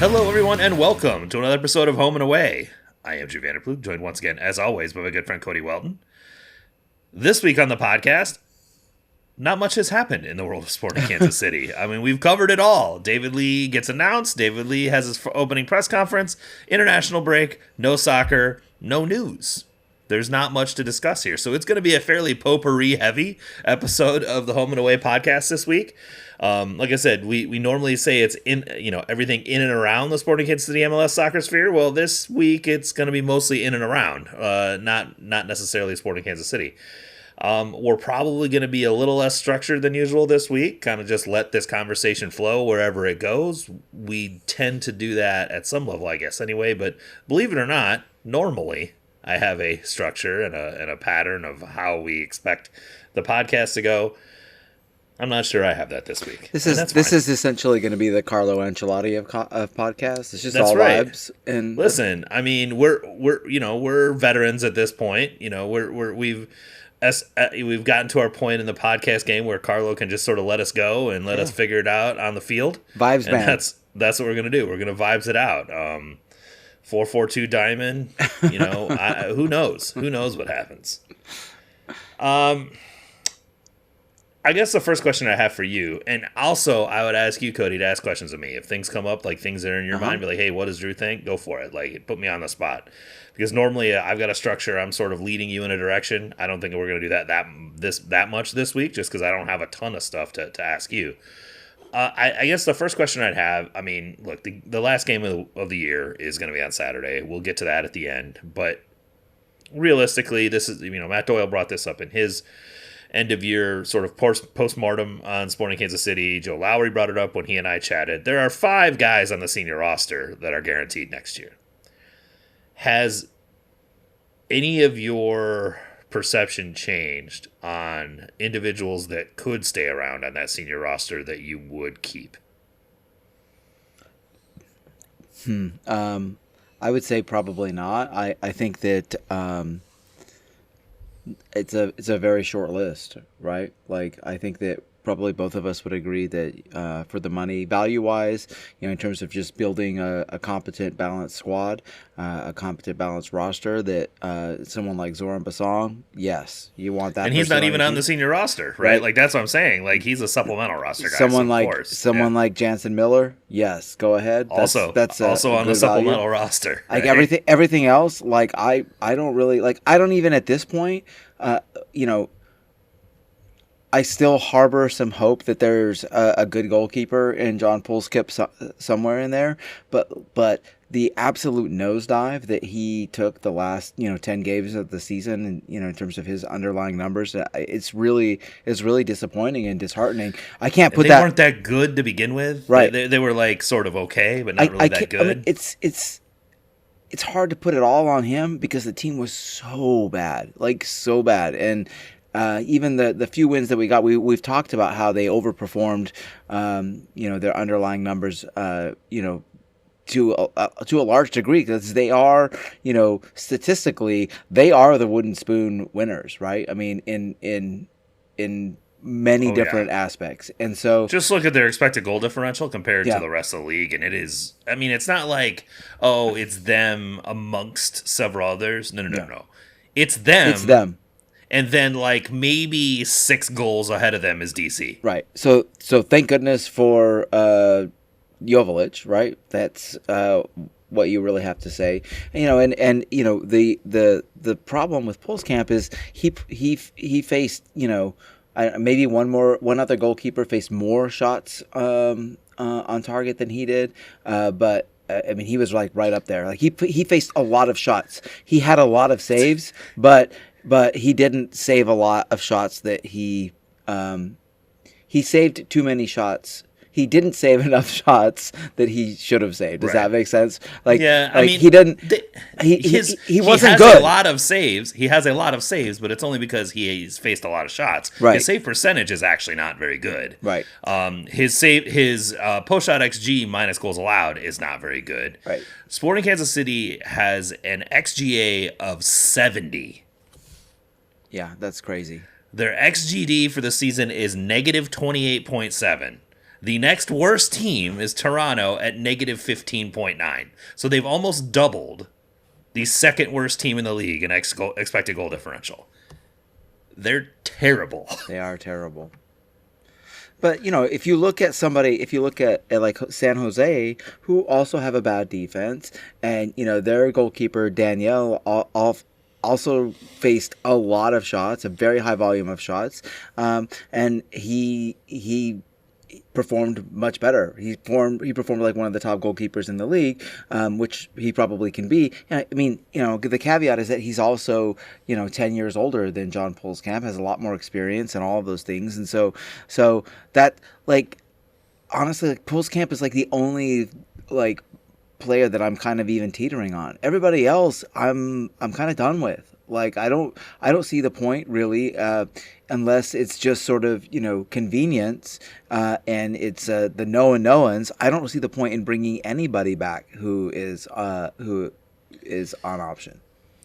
Hello, everyone, and welcome to another episode of Home and Away. I am Drew Vanderploeg, joined once again, as always, by my good friend Cody Welton. This week on the podcast, not much has happened in the world of sport in Kansas City. I mean, we've covered it all. David Lee gets announced. David Lee has his opening press conference. International break. No soccer. No news. There's not much to discuss here. So it's going to be a fairly potpourri-heavy episode of the Home and Away podcast this week. Like I said, we normally say it's everything in and around the Sporting Kansas City MLS soccer sphere. Well, this week it's going to be mostly in and around, not necessarily Sporting Kansas City. We're probably going to be a little less structured than usual this week, kind of just let this conversation flow wherever it goes. We tend to do that at some level, I guess, anyway, but believe it or not, normally I have a structure and a pattern of how we expect the podcast to go. I'm not sure I have that this week. This is essentially going to be the Carlo Ancelotti of podcasts. It's just that's all right. vibes. And listen, I mean, we're veterans at this point. You know, we've gotten to our point in the podcast game where Carlo can just sort of let us go and let us figure it out on the field. Vibes, and man. That's what we're gonna do. We're gonna vibes it out. 4-4-2 diamond. You know, who knows? Who knows what happens? I guess the first question I have for you, and also I would ask you, Cody, to ask questions of me. If things come up, like things that are in your mind, be like, hey, what does Drew think? Go for it. Like, put me on the spot. Because normally I've got a structure. I'm sort of leading you in a direction. I don't think we're going to do that much this week just because I don't have a ton of stuff to ask you. I guess the first question I'd have, I mean, look, the last game of the year is going to be on Saturday. We'll get to that at the end. But realistically, this is, Matt Doyle brought this up in his end-of-year sort of postmortem on Sporting Kansas City. Joe Lowry brought it up when he and I chatted. There are 5 guys on the senior roster that are guaranteed next year. Has any of your perception changed on individuals that could stay around on that senior roster that you would keep? I would say probably not. I think that it's a very short list, right? Like, I think that probably both of us would agree that for the money, value-wise, in terms of just building a competent, balanced squad, a competent, balanced roster, that someone like Zoran Basong, yes, you want that. And he's not even on the senior roster, right? Like, that's what I'm saying. Like, he's a supplemental roster guy. Someone like Jansen Miller, yes, go ahead. That's also on the supplemental value. Roster. Right? Like everything else, like I don't really like. I don't even at this point, I still harbor some hope that there's a good goalkeeper in John Pulisic somewhere in there, but the absolute nosedive that he took the last 10 games of the season, and in terms of his underlying numbers, it's really disappointing and disheartening. I can't put that. They weren't that good to begin with, right? They were like sort of okay, but not really that good. I mean, it's hard to put it all on him because the team was so bad, and. Even the few wins that we got, we've talked about how they overperformed, their underlying numbers, to a large degree, because they are, statistically, they are the wooden spoon winners, right? I mean, in many different aspects, and so just look at their expected goal differential compared to the rest of the league, and it is. I mean, it's not like it's them amongst several others. No. It's them. It's them. And then, like, maybe 6 goals ahead of them is DC. Right. So thank goodness for Joveljic, right? That's what you really have to say. And the problem with Pulisic is he faced, maybe one other goalkeeper faced more shots on target than he did, but. I mean, he was like right up there. Like he faced a lot of shots. He had a lot of saves, but he didn't save a lot of shots that he saved too many shots. He didn't save enough shots that he should have saved. Does that make sense? Like, yeah, I mean, he didn't. He wasn't good. He has a lot of saves. He has a lot of saves, but it's only because he's faced a lot of shots. Right. His save percentage is actually not very good. Right. His post shot XG minus goals allowed is not very good. Right. Sporting Kansas City has an XGA of 70. Yeah, that's crazy. Their XGD for the season is negative 28.7. The next worst team is Toronto at negative 15.9. So they've almost doubled the second worst team in the league in expected goal differential. They're terrible. They are terrible. But, if you look at like San Jose, who also have a bad defense, and, their goalkeeper, Danielle, also faced a lot of shots, a very high volume of shots, and he performed much better. He performed like one of the top goalkeepers in the league, which he probably can be. I mean, the caveat is that he's also 10 years older than John Pulskamp, has a lot more experience and all of those things, and so that, like, honestly, like, Pulskamp is like the only like player that I'm kind of even teetering on. Everybody else, I'm kind of done with. Like, I don't see the point really, unless it's just sort of convenience, and it's the no-ones. I don't see the point in bringing anybody back who is on option.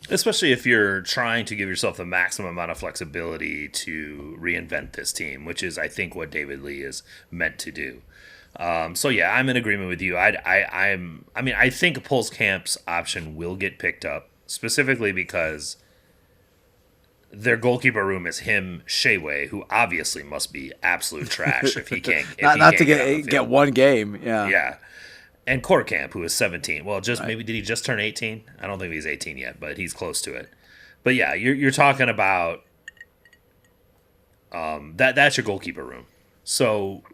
Especially if you're trying to give yourself the maximum amount of flexibility to reinvent this team, which is, I think, what David Lee is meant to do. So yeah, I'm in agreement with you. I think Pulskamp's option will get picked up, specifically because their goalkeeper room is him, Shea, who obviously must be absolute trash if he can't. Not to get one game. Yeah. Yeah. And Korkamp, who is 17. Well, maybe did he just turn 18? I don't think he's 18 yet, but he's close to it. But yeah, you're talking about that's your goalkeeper room. So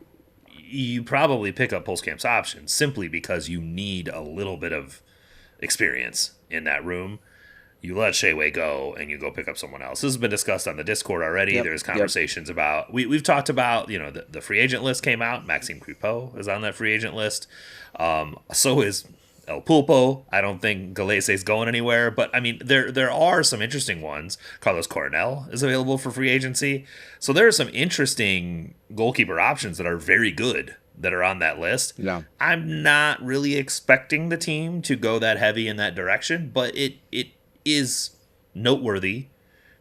you probably pick up Pulskamp's option simply because you need a little bit of experience in that room. You let Shea go and you go pick up someone else. This has been discussed on the Discord already. Yep, There's conversations about we've talked about the free agent list came out. Maxime Crepeau is on that free agent list. So is El Pulpo. I don't think Galese is going anywhere, but I mean there are some interesting ones. Carlos Coronel is available for free agency. So there are some interesting goalkeeper options that are very good that are on that list. Yeah. I'm not really expecting the team to go that heavy in that direction, but it is noteworthy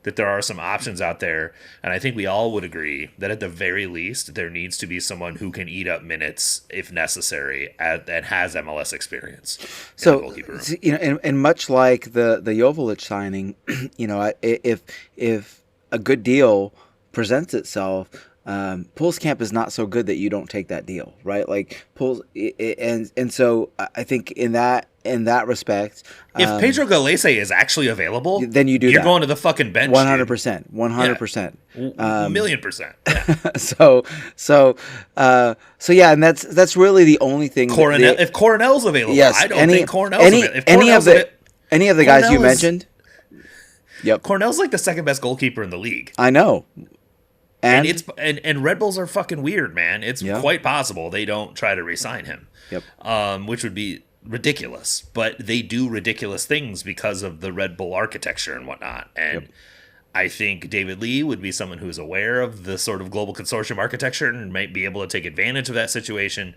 that there are some options out there, and I think we all would agree that at the very least there needs to be someone who can eat up minutes if necessary and has MLS experience. So and much like the Joveljic signing, if a good deal presents itself, Pulskamp is not so good that you don't take that deal, right? Like and so I think in that respect, if Pedro Galese is actually available, then you do. You're going to the fucking bench. 100%. 100%. $1,000,000%. Yeah. So yeah, and that's really the only thing. If Coronel's available, yes, I don't think Coronel's available. Any of the guys you mentioned. Yep. Cornell's like the second best goalkeeper in the league. I know. And Red Bulls are fucking weird, man. It's quite possible they don't try to re-sign him. Yep. Which would be ridiculous. But they do ridiculous things because of the Red Bull architecture and whatnot. And I think David Lee would be someone who's aware of the sort of global consortium architecture and might be able to take advantage of that situation.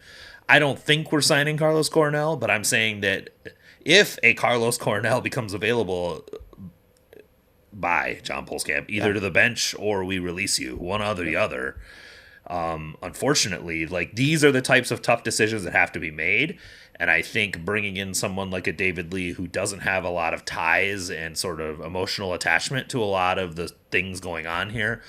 I don't think we're signing Carlos Coronel, but I'm saying that if a Carlos Coronel becomes available by John Pulskamp, either to the bench or we release you, one or the other. Unfortunately, like, these are the types of tough decisions that have to be made, and I think bringing in someone like a David Lee who doesn't have a lot of ties and sort of emotional attachment to a lot of the things going on here,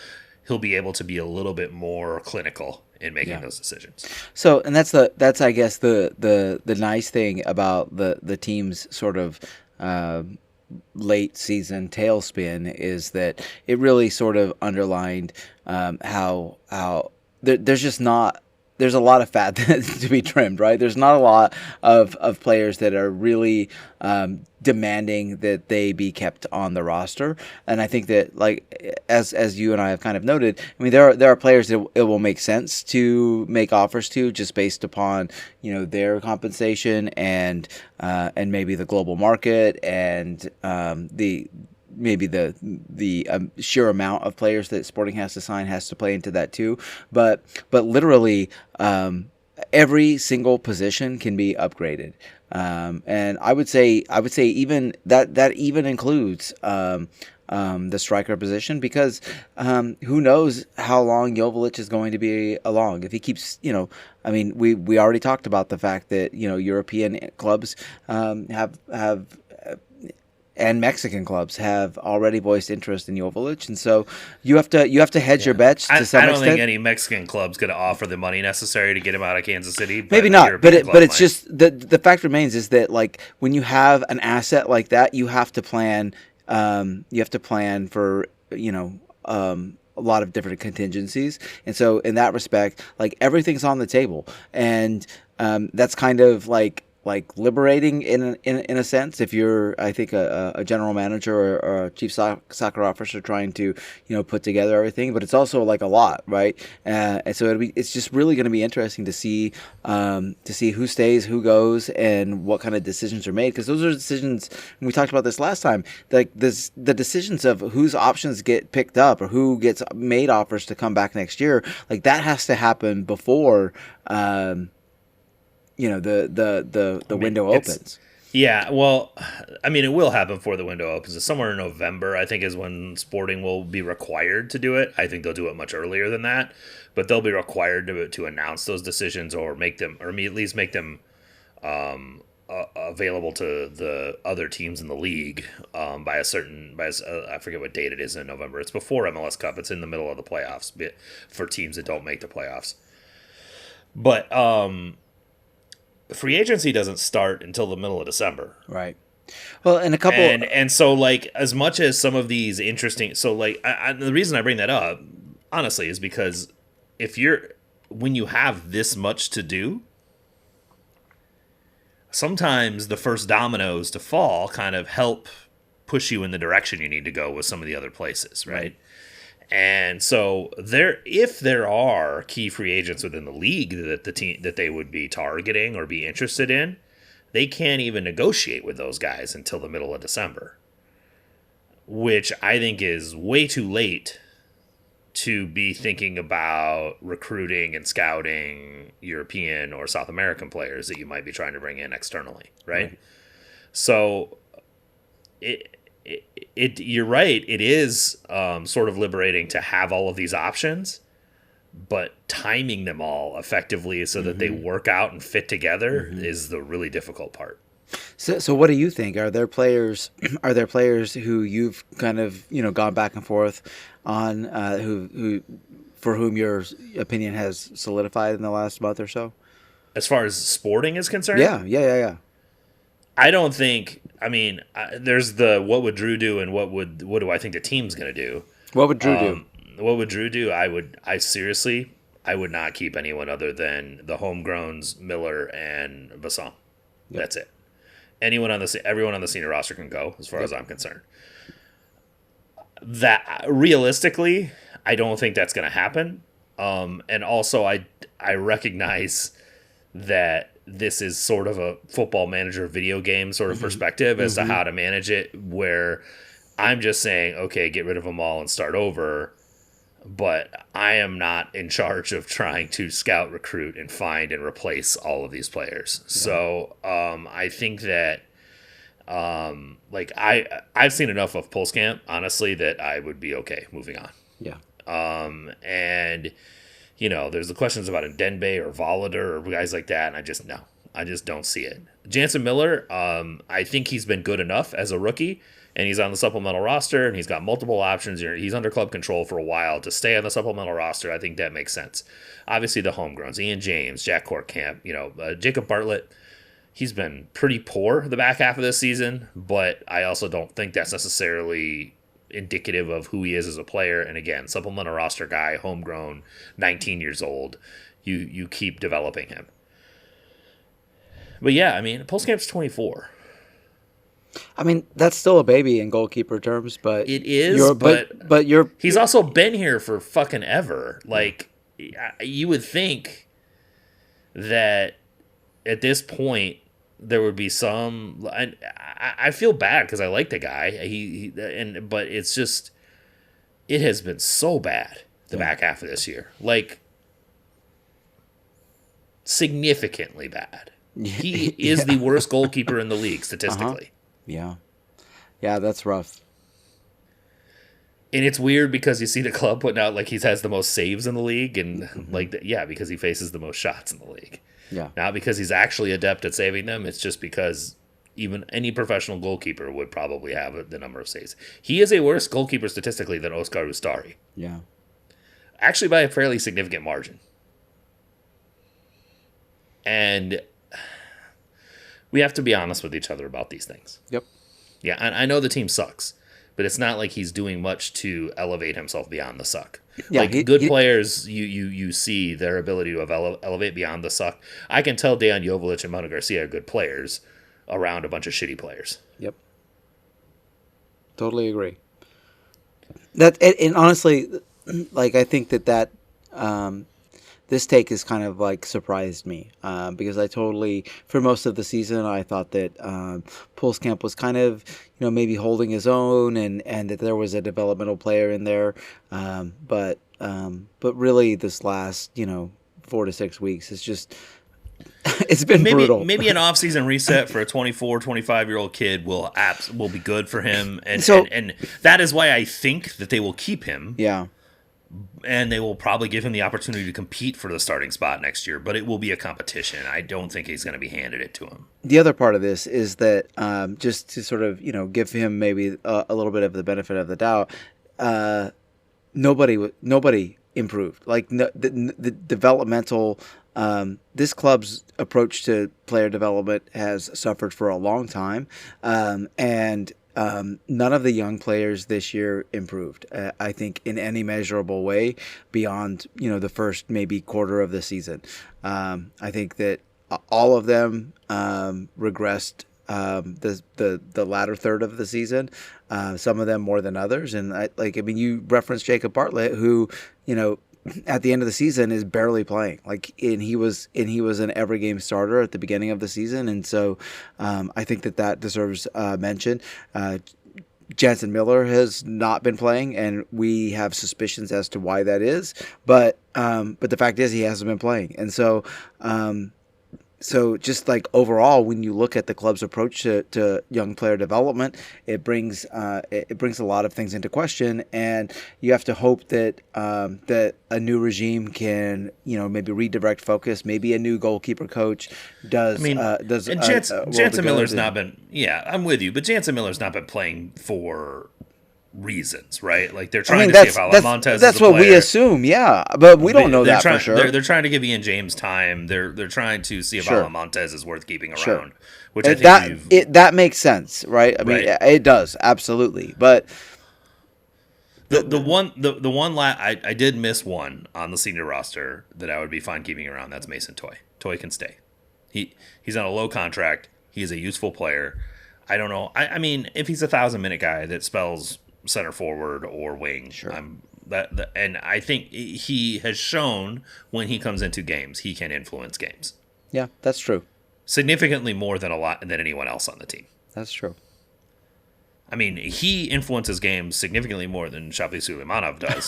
he'll be able to be a little bit more clinical in making those decisions. So, and that's I guess the nice thing about the team's sort of late season tailspin is that it really sort of underlined how there's a lot of fat to be trimmed, right? There's not a lot of players that are really demanding that they be kept on the roster, and I think that, like, as you and I have kind of noted, I mean, there are players that it will make sense to make offers to just based upon their compensation and maybe the global market and the sheer amount of players that Sporting has to sign has to play into that too. But literally every single position can be upgraded. And I would say even that even includes the striker position, because who knows how long Joveljic is going to be along. If he keeps, I mean, we already talked about the fact that European clubs have and Mexican clubs have already voiced interest in Joveljic, and so you have to hedge your bets to some extent. I don't think any Mexican club's going to offer the money necessary to get him out of Kansas City. Maybe not, but it's just the fact remains is that, like, when you have an asset like that, you have to plan. You have to plan for a lot of different contingencies, and so in that respect, like, everything's on the table, and that's kind of like liberating in a sense, if you're, I think, a general manager or a chief soccer officer trying to put together everything. But it's also like a lot, right? And so it's just really going to be interesting to see who stays, who goes, and what kind of decisions are made, because those are decisions, and we talked about this last time, like the decisions of whose options get picked up or who gets made offers to come back next year, like, that has to happen before the window opens. Yeah, well, I mean, it will happen before the window opens. It's somewhere in November, I think, is when Sporting will be required to do it. I think they'll do it much earlier than that, but they'll be required to announce those decisions, or make them, or at least make them available to the other teams in the league by I forget what date it is in November. It's before MLS Cup. It's in the middle of the playoffs for teams that don't make the playoffs. But free agency doesn't start until the middle of December. Right. Well, in a couple... And so, like, as much as some of these interesting... So, like, the reason I bring that up, honestly, is because when you have this much to do, sometimes the first dominoes to fall kind of help push you in the direction you need to go with some of the other places, right? And so if there are key free agents within the league that they would be targeting or be interested in, they can't even negotiate with those guys until the middle of December, which I think is way too late to be thinking about recruiting and scouting European or South American players that you might be trying to bring in externally, right? So you're right. It is sort of liberating to have all of these options, but timing them all effectively so that they work out and fit together is the really difficult part. So what do you think? Are there players who you've kind of gone back and forth on, who for whom your opinion has solidified in the last month or so? As far as Sporting is concerned? Yeah. I don't think. I mean, there's the what would Drew do and what do I think the team's going to do? What would Drew do? What would Drew do? I would not keep anyone other than the homegrowns, Miller and Basson. Yep. That's it. Everyone on the senior roster can go, as far as I'm concerned. That realistically, I don't think that's going to happen. And also, I recognize that this is sort of a football manager video game sort of perspective as to how to manage it, where I'm just saying, okay, get rid of them all and start over. But I am not in charge of trying to scout, recruit, and find and replace all of these players. Yeah. So I think that I've seen enough of Pulse Camp, honestly, that I would be okay moving on. Yeah. And there's the questions about Ndenbe or Volader or guys like that, and I just don't see it. Jansen Miller, I think he's been good enough as a rookie, and he's on the supplemental roster, and he's got multiple options. He's under club control for a while. To stay on the supplemental roster, I think that makes sense. Obviously, the homegrowns, Ian James, Jack Courtcamp, Jacob Bartlett, he's been pretty poor the back half of this season, but I also don't think that's necessarily indicative of who he is as a player. And again, supplemental roster guy, homegrown, 19 years old. You keep developing him. But yeah, I mean, Pulsecamp's 24. I mean, that's still a baby in goalkeeper terms, but it is. But you're he's also been here for fucking ever. Like, you would think that at this point there would be some. I feel bad because I like the guy. But it's just, it has been so bad the back half of this year, like significantly bad. He is the worst goalkeeper in the league statistically. Yeah, that's rough. And it's weird because you see the club putting out like he has the most saves in the league, and because he faces the most shots in the league. Yeah. Not because he's actually adept at saving them. It's just because even any professional goalkeeper would probably have the number of saves. He is a worse goalkeeper statistically than Oscar Ustari. Yeah. Actually, by a fairly significant margin. And we have to be honest with each other about these things. Yep. Yeah, I know the team sucks, but it's not like he's doing much to elevate himself beyond the suck. Yeah, like good players, you see their ability to elevate beyond the suck. I can tell Dejan Joveljic and Manu Garcia are good players around a bunch of shitty players. Yep. Totally agree. And honestly, like I think that this take has kind of like surprised me because I totally, for most of the season, I thought that Pulskamp was kind of, maybe holding his own and that there was a developmental player in there. But really this last, 4 to 6 weeks, it's just, it's been brutal. Maybe an off-season reset for a 24, 25-year-old kid will be good for him. And that is why I think that they will keep him. Yeah. And they will probably give him the opportunity to compete for the starting spot next year, but it will be a competition. I don't think he's going to be handed it to him. The other part of this is that just to sort of, give him maybe a little bit of the benefit of the doubt, nobody improved. Like the developmental, this club's approach to player development has suffered for a long time, and none of the young players this year improved, I think, in any measurable way beyond, the first maybe quarter of the season. I think that all of them regressed the latter third of the season, some of them more than others. And you referenced Jacob Bartlett, who, at the end of the season is barely playing. And he was an every game starter at the beginning of the season, and so I think that deserves mention. Jansen Miller has not been playing, and we have suspicions as to why that is. But the fact is, he hasn't been playing, and so. So just like overall, when you look at the club's approach to young player development, it brings a lot of things into question, and you have to hope that that a new regime can maybe redirect focus. Maybe a new goalkeeper coach does. And Jansen Miller's not been. Yeah, I'm with you, but Jansen Miller's not been playing for reasons, right? Like they're trying to see if Alamontes. That's what we assume, yeah, but we don't know that for sure. They're trying to give Ian James time. They're trying to see if Alamontes is worth keeping around. Sure. Which I think that makes sense, right? I mean, it does absolutely. But I did miss one on the senior roster that I would be fine keeping around. That's Mason Toy. Toy can stay. He's on a low contract. He's a useful player. I don't know. I mean, if he's a 1,000-minute guy that spells center forward or wing. Sure. And I think he has shown when he comes into games, he can influence games. Yeah, that's true. Significantly more than anyone else on the team. That's true. I mean, he influences games significantly more than Shapi Suleimanov does.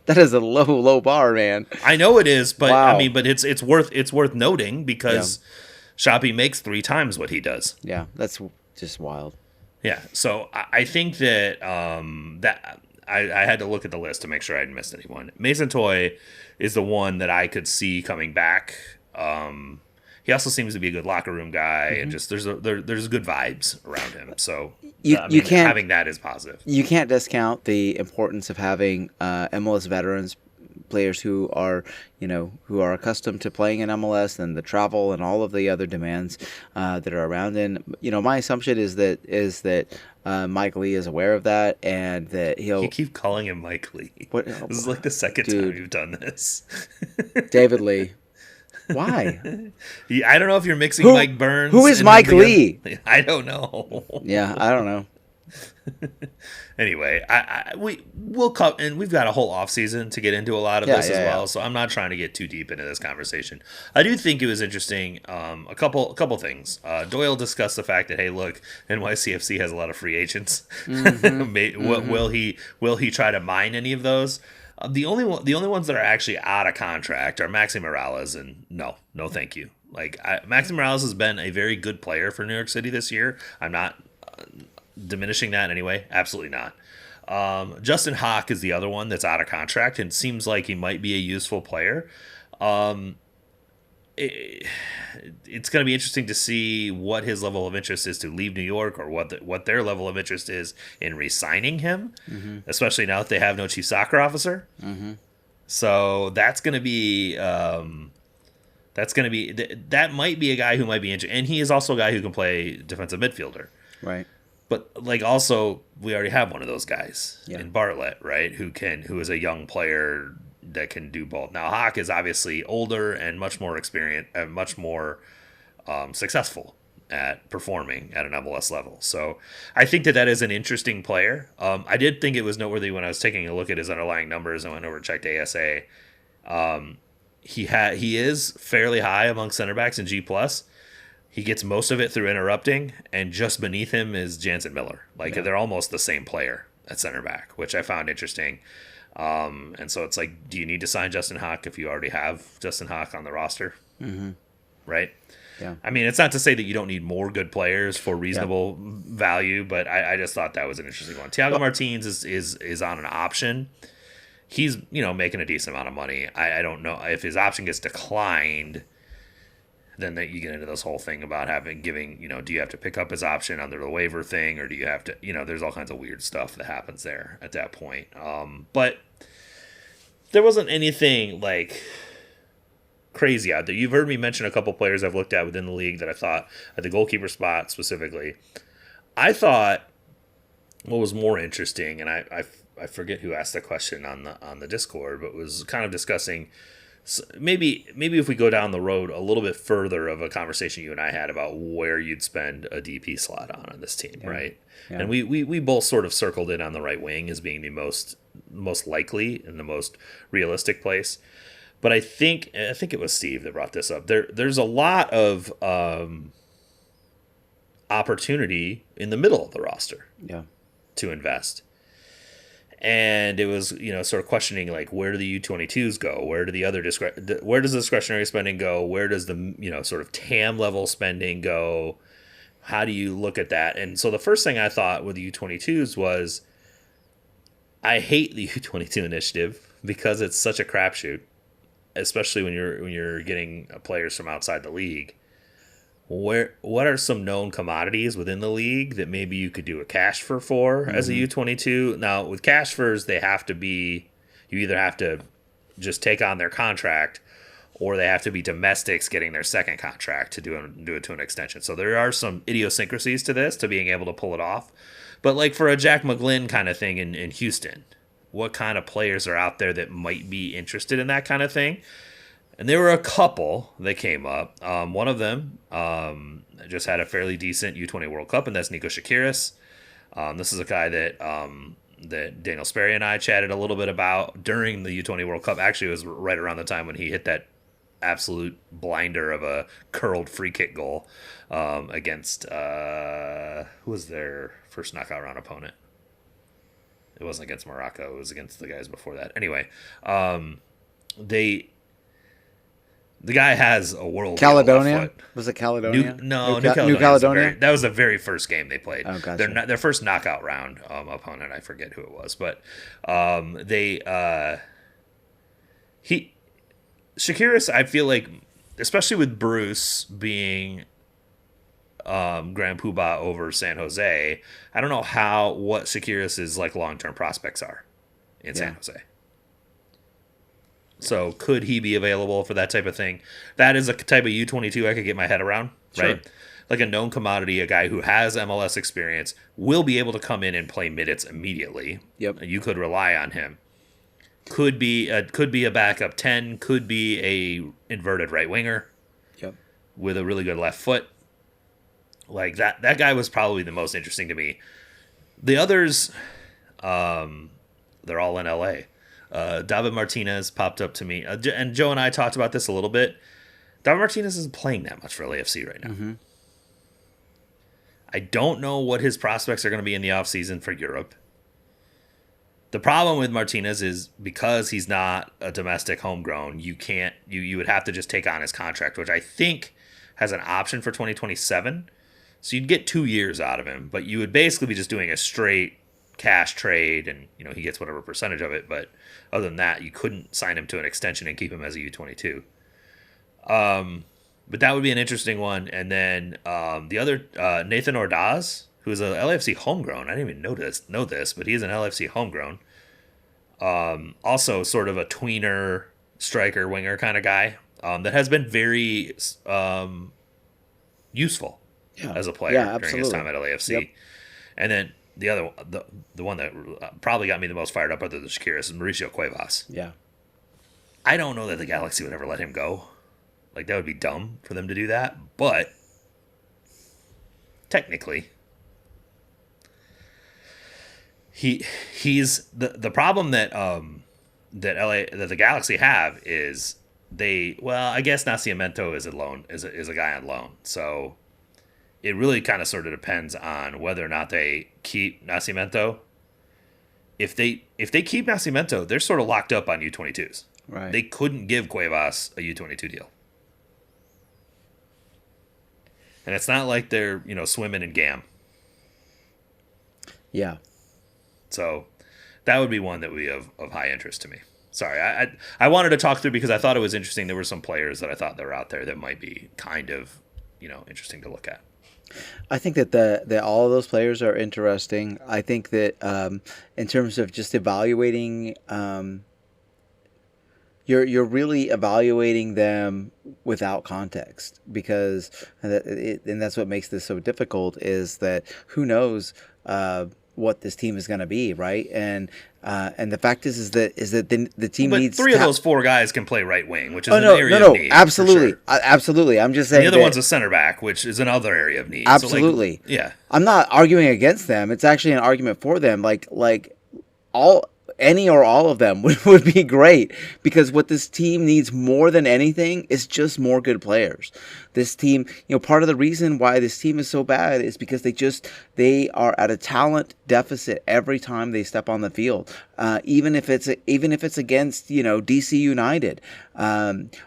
That is a low bar, man. I know it is, but wow. I mean, but it's worth noting because Shapi makes 3 times what he does. Yeah, that's just wild. Yeah, so I think that I had to look at the list to make sure I hadn't missed anyone. Mason Toy is the one that I could see coming back. He also seems to be a good locker room guy, and just there's good vibes around him. So having that is positive. You can't discount the importance of having MLS veterans, players who are accustomed to playing in MLS and the travel and all of the other demands that are around. And my assumption is that Mike Lee is aware of that, and that You keep calling him Mike Lee. This is like the second time you've done this. David Lee. Why? I don't know if you're mixing Mike Burns. Who is Mike Lee? I don't know. Yeah, I don't know. Anyway, we'll cut, and we've got a whole off season to get into a lot of this as well. So I'm not trying to get too deep into this conversation. I do think it was interesting. A couple things. Doyle discussed the fact that, hey, look, NYCFC has a lot of free agents. Will he try to mine any of those? The only ones that are actually out of contract are Maxi Morales, and no, thank you. Maxi Morales has been a very good player for New York City this year. I'm not diminishing that in any way. Absolutely not. Justin Hawk is the other one that's out of contract and seems like he might be a useful player. It's going to be interesting to see what his level of interest is to leave New York, or what their level of interest is in re-signing him, especially now that they have no chief soccer officer. So that's going to be that might be a guy who might be interested, and he is also a guy who can play defensive midfielder, Right. But like also we already have one of those guys Yeah. in Bartlett, right? Who is a young player that can do both. Now Hawk is obviously older and much more experienced and much more successful at performing at an MLS level. So I think that is an interesting player. I did think it was noteworthy when I was taking a look at his underlying numbers and went over and checked ASA. He is fairly high among center backs in G+. He gets most of it through interrupting, and just beneath him is Jansen Miller. They're almost the same player at center back, which I found interesting. And so it's like, do you need to sign Justin Hawk if you already have Justin Hawk on the roster? Right? Yeah. I mean, it's not to say that you don't need more good players for reasonable value, but I just thought that was an interesting one. Thiago Martins is on an option. He's, making a decent amount of money. I don't know if his option gets declined, then that you get into this whole thing about do you have to pick up his option under the waiver thing, or do you have to, there's all kinds of weird stuff that happens there at that point. But there wasn't anything like crazy out there. You've heard me mention a couple players I've looked at within the league that I thought at the goalkeeper spot specifically. I thought what was more interesting, and I forget who asked the question on the Discord, but was kind of discussing maybe if we go down the road a little bit further of a conversation you and I had about where you'd spend a DP slot on this team, right? Yeah. And we both sort of circled it on the right wing as being the most likely and the most realistic place. But I think it was Steve that brought this up. There's a lot of opportunity in the middle of the roster to invest. And it was, sort of questioning, like, where do the U22s go? Where do the other where does the discretionary spending go? Where does the, sort of TAM level spending go? How do you look at that? And so the first thing I thought with the U22s was, I hate the U22 initiative because it's such a crapshoot, especially when you're getting players from outside the league. What are some known commodities within the league that maybe you could do a cash for as a U22? Now, with cash furs, they have to be, you either have to just take on their contract, or they have to be domestics getting their second contract to do it to an extension. So there are some idiosyncrasies to this, to being able to pull it off. But like for a Jack McGlynn kind of thing in Houston, what kind of players are out there that might be interested in that kind of thing? And there were a couple that came up. One of them just had a fairly decent U20 World Cup, and that's Nico Shakiris. This is a guy that Daniel Sperry and I chatted a little bit about during the U20 World Cup. Actually, it was right around the time when he hit that absolute blinder of a curled free kick goal against who was their first knockout round opponent? It wasn't against Morocco. It was against the guys before that. Anyway, the guy has a world. Caledonia? Was it Caledonia? New Caledonia. That was the very first game they played. Oh, gotcha. Their first knockout round opponent. I forget who it was, but Shakiris, I feel like, especially with Bruce being Grand Poobah over San Jose, I don't know what Shakiris' like long-term prospects are in San Jose. So could he be available for that type of thing? That is a type of U22 I could get my head around, right? Sure. Like a known commodity, a guy who has MLS experience, will be able to come in and play minutes immediately. Yep. You could rely on him. Could be a backup 10, could be a inverted right winger. Yep. With a really good left foot. Like that guy was probably the most interesting to me. The others, they're all in LA. David Martinez popped up to me, and Joe and I talked about this a little bit. David Martinez isn't playing that much for LAFC right now. Mm-hmm. I don't know what his prospects are going to be in the offseason for Europe. The problem with Martinez is because he's not a domestic homegrown, you would have to just take on his contract, which I think has an option for 2027. So you'd get 2 years out of him, but you would basically be just doing a straight cash trade, and he gets whatever percentage of it. But other than that, you couldn't sign him to an extension and keep him as a U22. But that would be an interesting one. And then the other Nathan Ordaz, who is a LAFC homegrown. I didn't even know this, but he's an LAFC homegrown. Also sort of a tweener striker winger kind of guy that has been very useful as a player during his time at LAFC. Yep. And then the other the one that probably got me the most fired up other than Shakira is Mauricio Cuevas. Yeah. I don't know that the Galaxy would ever let him go. Like, that would be dumb for them to do that, but technically he's the problem that the Galaxy have is I guess Nascimento is a guy on loan. So it really kind of sort of depends on whether or not they keep Nascimento. If they keep Nascimento, they're sort of locked up on U22s. Right. They couldn't give Cuevas a U22 deal. And it's not like they're, swimming in GAM. Yeah. So that would be one that would be of high interest to me. Sorry, I wanted to talk through because I thought it was interesting. There were some players that I thought that were out there that might be kind of, interesting to look at. I think that all of those players are interesting. I think that in terms of just evaluating, you're really evaluating them without context, because and that's what makes this so difficult, is that who knows what this team is going to be, right? And the fact is that the team needs. Three of those four guys can play right wing, which is an area of need. Absolutely, sure. Absolutely. I'm just saying the other one's a center back, which is another area of need. Absolutely, so yeah. I'm not arguing against them. It's actually an argument for them. Like any or all of them would be great, because what this team needs more than anything is just more good players. This team, part of the reason why this team is so bad is because they are at a talent deficit every time they step on the field. Even if it's against DC United,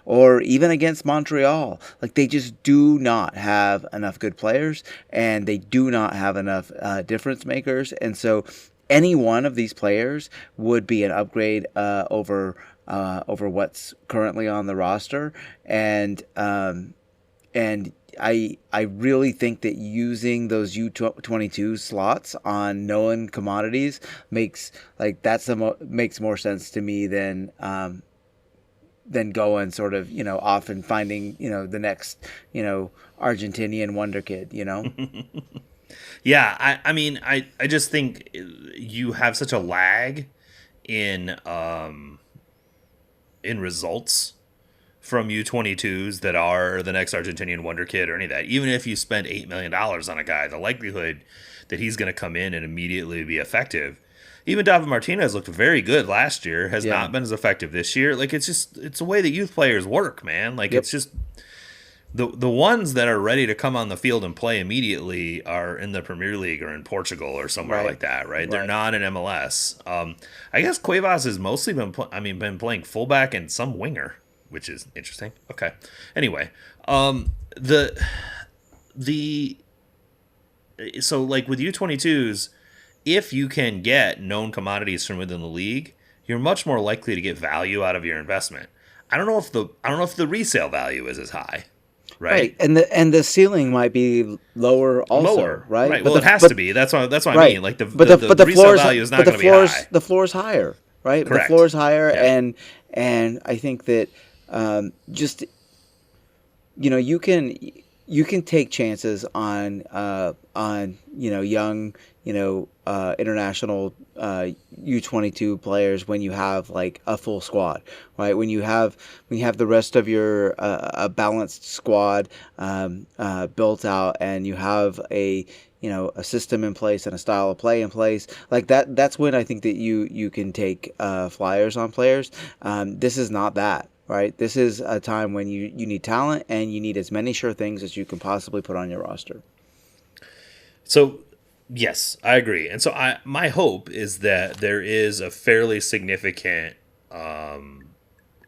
or even against Montreal, like, they just do not have enough good players, and they do not have enough difference makers, and so any one of these players would be an upgrade over what's currently on the roster, and I really think that using those U22 slots on known commodities makes more sense to me than going sort of off and finding the next Argentinian wonder kid. Yeah, I mean, I just think you have such a lag in results from U22s that are the next Argentinian wonder kid or any of that. Even if you spend $8 million on a guy, the likelihood that he's going to come in and immediately be effective. Even David Martinez looked very good last year, has not been as effective this year. Like, it's the way that youth players work, man. Like, It's just... The ones that are ready to come on the field and play immediately are in the Premier League or in Portugal or somewhere like that, right? They're not in MLS. I guess Cuevas has mostly been playing fullback and some winger, which is interesting. Okay. Anyway, so like with U22s, if you can get known commodities from within the league, you're much more likely to get value out of your investment. I don't know if the resale value is as high. Right, and the ceiling might be lower also, right? Right. Well, it has to be. That's what I mean. Like the resale value is not going to be high. The floor is higher, right? Correct. The floor is higher, and I think that you can take chances on young international U22 players when you have like a full squad, right? When you have the rest of your a balanced squad built out, and you have a system in place and a style of play in place, like that's when I think that you can take flyers on players. This is not that. Right, this is a time when you need talent, and you need as many sure things as you can possibly put on your roster. So, yes, I agree. And so my hope is that there is a fairly significant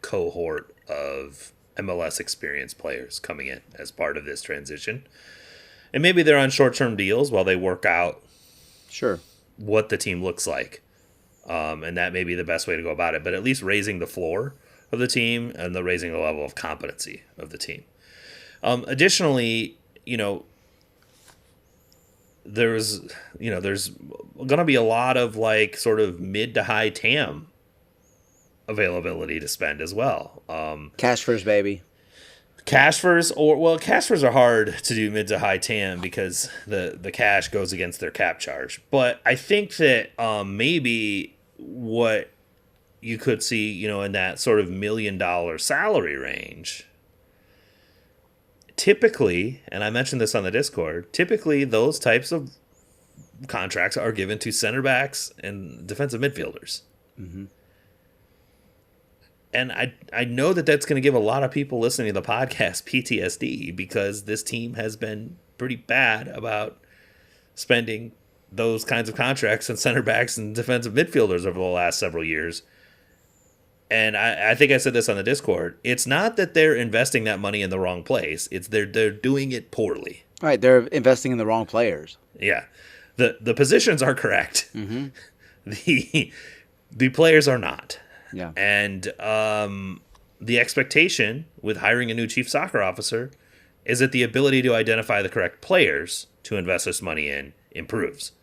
cohort of MLS experienced players coming in as part of this transition. And maybe they're on short-term deals while they work out what the team looks like. And that may be the best way to go about it, but at least raising the floor of the team and raising the level of competency of the team. Additionally, there's going to be a lot of like sort of mid to high TAM availability to spend as well. Cash first, baby. Cash furs are hard to do mid to high TAM because the cash goes against their cap charge. But I think that maybe what you could see, in that sort of $1 million salary range, typically, and I mentioned this on the Discord, typically those types of contracts are given to center backs and defensive midfielders. Mm-hmm. And I know that that's going to give a lot of people listening to the podcast PTSD because this team has been pretty bad about spending those kinds of contracts on center backs and defensive midfielders over the last several years. And I think I said this on the Discord. It's not that they're investing that money in the wrong place. It's they're doing it poorly. Right, they're investing in the wrong players. Yeah. The positions are correct. Mm-hmm. The players are not. Yeah. And the expectation with hiring a new chief soccer officer is that the ability to identify the correct players to invest this money in improves.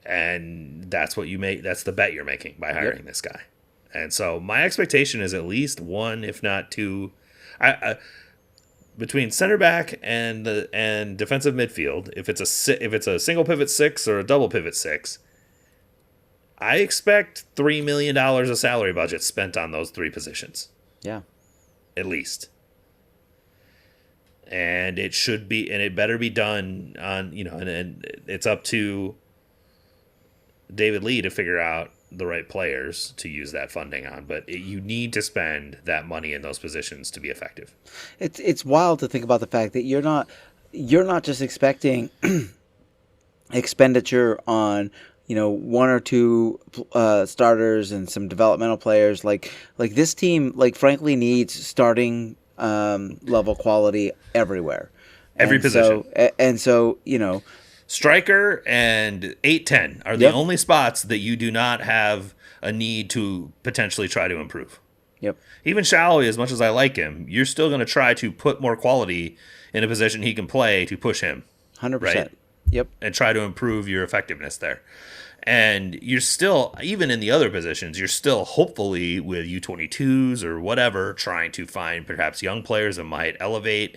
And that's the bet you're making by hiring this guy. And so my expectation is at least one, if not two, between center back and defensive midfield. If it's a single pivot 6 or a double pivot 6, I expect $3 million of salary budget spent on those three positions. Yeah. At least. And it better be done on, and it's up to David Lee to figure out the right players to use that funding on. But you need to spend that money in those positions to be effective. It's wild to think about the fact that you're not just expecting expenditure on one or two starters and some developmental players. Like this team, frankly, needs starting level quality everywhere. Every position. So, striker and 8-10 are the only spots that you do not have a need to potentially try to improve. Yep. Even Shallowy, as much as I like him, you're still going to try to put more quality in a position he can play to push him. 100%. Right? Yep. And try to improve your effectiveness there. And you're still, even in the other positions, you're still hopefully with U22s or whatever, trying to find perhaps young players that might elevate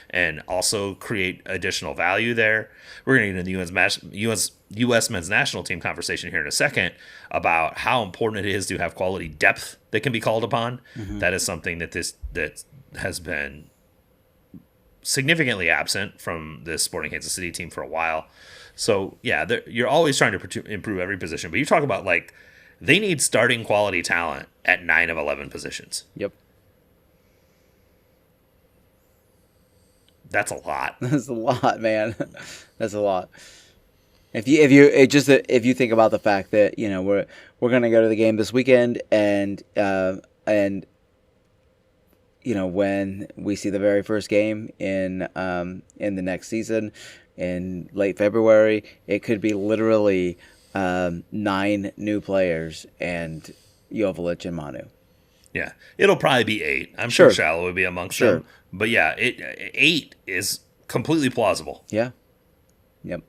and also create additional value there. We're going to get into the U.S. men's national team conversation here in a second about how important it is to have quality depth that can be called upon. Mm-hmm. That is something that has been significantly absent from the Sporting Kansas City team for a while. So, yeah, you're always trying to improve every position. But you talk about, they need starting quality talent at 9 of 11 positions. Yep. That's a lot. That's a lot, man. That's a lot. If you think about the fact that, we're going to go to the game this weekend and when we see the very first game in the next season in late February, it could be literally 9 new players and Joveljic and Manu. Yeah, it'll probably be 8. I'm sure Shallow would be amongst them. But yeah, 8 is completely plausible. Yeah. Yep.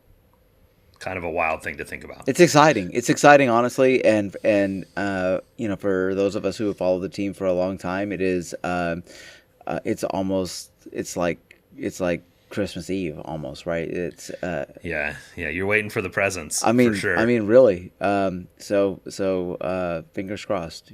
Kind of a wild thing to think about. It's exciting. It's exciting, honestly, and for those of us who have followed the team for a long time, it's like Christmas Eve almost, right? It's yeah, you're waiting for the presents. For sure. Really. So fingers crossed.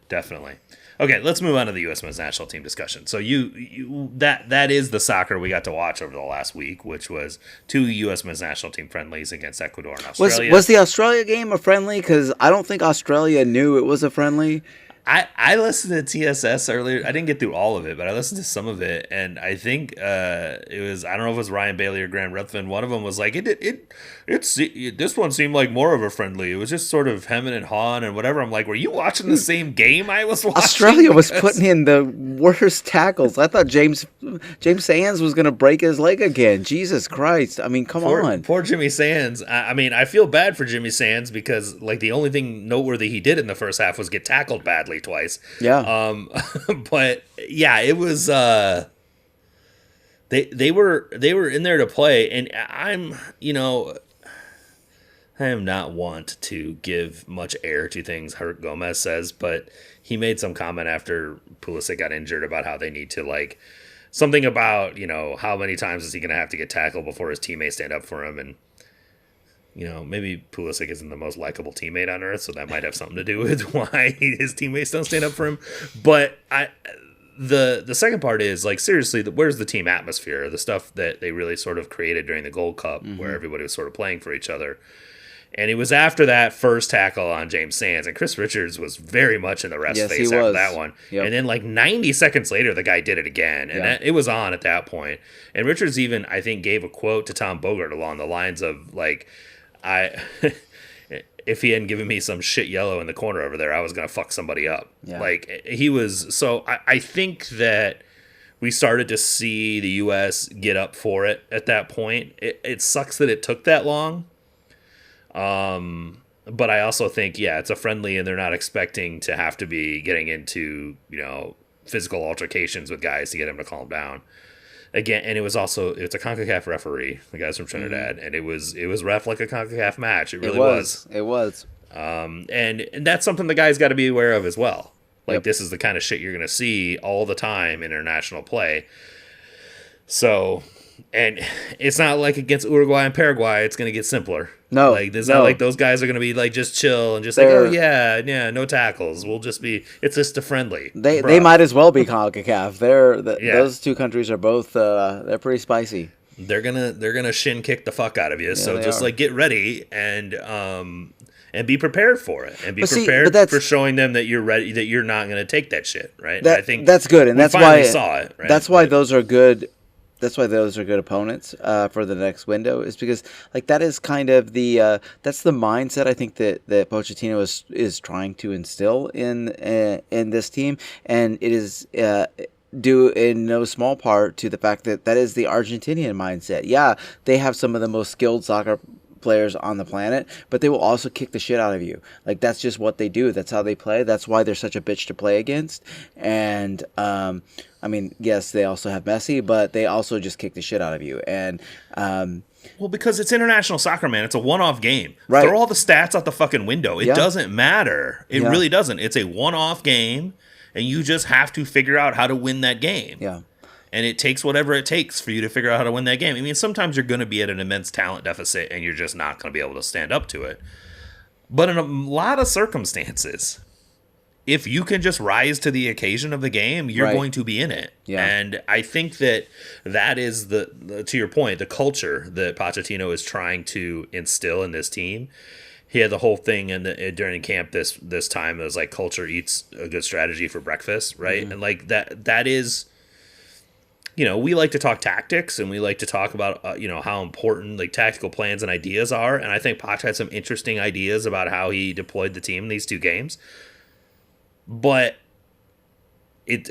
Definitely. Okay, let's move on to the U.S. men's national team discussion. So that is the soccer we got to watch over the last week, which was 2 U.S. men's national team friendlies against Ecuador and Australia. Was the Australia game a friendly? Because I don't think Australia knew it was a friendly. I listened to TSS earlier. I didn't get through all of it, but I listened to some of it, and I think it was, I don't know if it was Ryan Bailey or Graham Ruthven. One of them was like, this one seemed like more of a friendly. It was just sort of hemming and hawing and whatever. I'm like, were you watching the same game I was watching? Australia was putting in the worst tackles. I thought James Sands was going to break his leg again. Jesus Christ! I mean, come on. Poor Jimmy Sands. I mean, I feel bad for Jimmy Sands because like the only thing noteworthy he did in the first half was get tackled badly twice. Yeah. But yeah, it was they were in there to play, and I am not want to give much air to things Hurt Gomez says, but he made some comment after Pulisic got injured about how they need to like something about, how many times is he going to have to get tackled before his teammates stand up for him, and maybe Pulisic isn't the most likable teammate on earth, so that might have something to do with why his teammates don't stand up for him. But the second part is, like, seriously, where's the team atmosphere? The stuff that they really sort of created during the Gold Cup, where everybody was sort of playing for each other. And it was after that first tackle on James Sands, and Chris Richards was very much in the ref's face after that one. Yep. And then like 90 seconds later, the guy did it again, and it was on at that point. And Richards even, I think, gave a quote to Tom Bogart along the lines of, like, if he hadn't given me some shit yellow in the corner over there, I was going to fuck somebody up. Yeah. Like, he was, so I think that we started to see the U.S. get up for it at that point. It sucks that it took that long. But I also think, it's a friendly, and they're not expecting to have to be getting into, physical altercations with guys to get them to calm down. Again, and it's a CONCACAF referee, the guys from Trinidad, and it was ref like a CONCACAF match. It really was. It was. And that's something the guys got to be aware of as well. Like, this is the kind of shit you're going to see all the time in international play. So, and it's not like against Uruguay and Paraguay, it's going to get simpler. No. Like, it's not like those guys are going to be, like, just chill and just like, oh, yeah, no tackles. It's just a friendly. They might as well be CONCACAF. Those two countries are both, they're pretty spicy. They're gonna shin kick the fuck out of you. Yeah, so just, like, get ready and be prepared for it. And be prepared for showing them that you're ready, that you're not going to take that shit, right? I think that's good. And that's why saw it, right? That's why those are good. That's why those are good opponents for the next window, is because, like, that is kind of that's the mindset I think that Pochettino is trying to instill in this team, and it is due in no small part to the fact that is the Argentinian mindset. Yeah, they have some of the most skilled soccer players on the planet, but they will also kick the shit out of you. Like, that's just what they do. That's how they play. That's why they're such a bitch to play against. And I mean, yes, they also have Messi, but they also just kick the shit out of you. And well, because it's international soccer, man. It's a one-off game. Right. Throw all the stats out the fucking window. It doesn't matter. It really doesn't. It's a one-off game, and you just have to figure out how to win that game. Yeah. And it takes whatever it takes for you to figure out how to win that game. I mean, sometimes you're going to be at an immense talent deficit, and you're just not going to be able to stand up to it. But in a lot of circumstances, if you can just rise to the occasion of the game, you're going to be in it. Yeah. And I think that is the to your point, the culture that Pochettino is trying to instill in this team. He had the whole thing during camp this time. It was like, culture eats a good strategy for breakfast, right? Mm-hmm. And like that is, we like to talk tactics, and we like to talk about how important, like, tactical plans and ideas are. And I think Poch had some interesting ideas about how he deployed the team in these two games. But it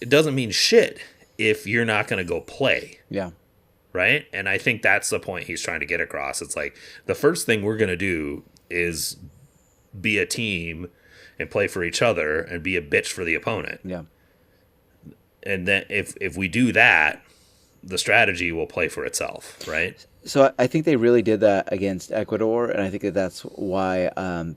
doesn't mean shit if you're not going to go play. Yeah. Right? And I think that's the point he's trying to get across. It's like, the first thing we're going to do is be a team and play for each other and be a bitch for the opponent. Yeah. And then if we do that, the strategy will play for itself, right? So I think they really did that against Ecuador, and I think that's why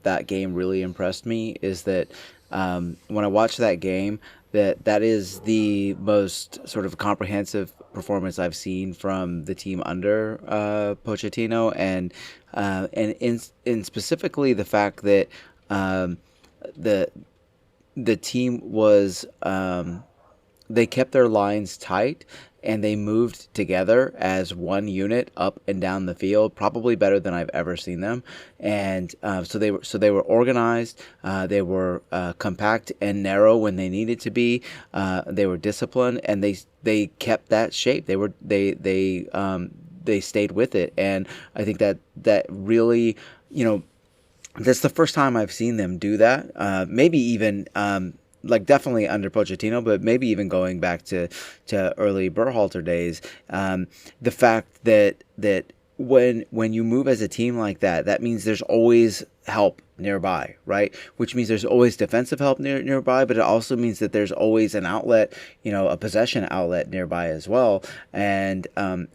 that game really impressed me, is that when I watched that game, that is the most sort of comprehensive performance I've seen from the team under Pochettino, and in specifically the fact that the team was they kept their lines tight, and they moved together as one unit up and down the field, probably better than I've ever seen them. And so they were organized, they were compact and narrow when they needed to be. They were disciplined, and they kept that shape. They stayed with it, and I think that really, that's the first time I've seen them do that. Maybe even definitely under Pochettino, but maybe even going back to early Berhalter days. The fact that when you move as a team like that, that means there's always help nearby, right? Which means there's always defensive help nearby, but it also means that there's always an outlet, a possession outlet nearby as well. And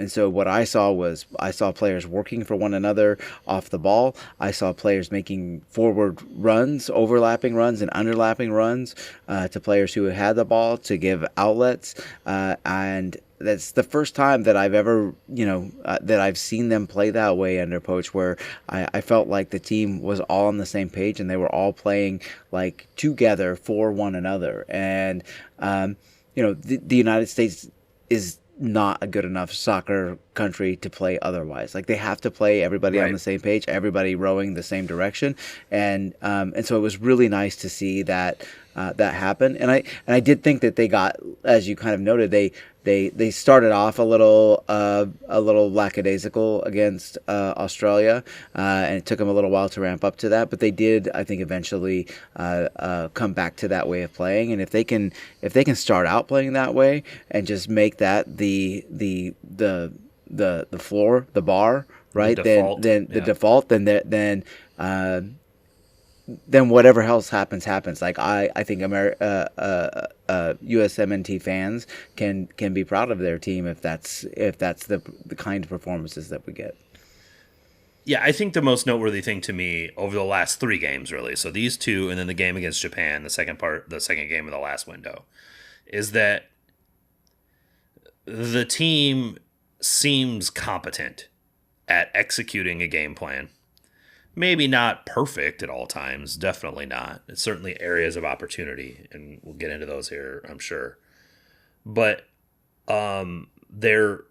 so what I saw players working for one another off the ball. I saw players making forward runs, overlapping runs and underlapping runs to players who had the ball to give outlets. And that's the first time that I've ever, that I've seen them play that way under Poach, where I felt like the team was all on the same page and they were all playing like together for one another. And, the United States is not a good enough soccer country to play otherwise. Like, they have to play everybody on the same page, everybody rowing the same direction. And so it was really nice to see that happen. And I did think that they got, as you kind of noted, they started off a little lackadaisical against Australia, and it took them a little while to ramp up to that. But they did, I think, eventually come back to that way of playing. And if they can start out playing that way and just make that the floor, the bar, right? The default, then whatever else happens. Like, I think USMNT fans can be proud of their team if that's the kind of performances that we get. Yeah, I think the most noteworthy thing to me over the last 3 games, really, so these 2 and then the game against Japan, the second game of the last window, is that the team seems competent at executing a game plan. Maybe not perfect at all times, definitely not. It's certainly areas of opportunity, and we'll get into those here, I'm sure. But they're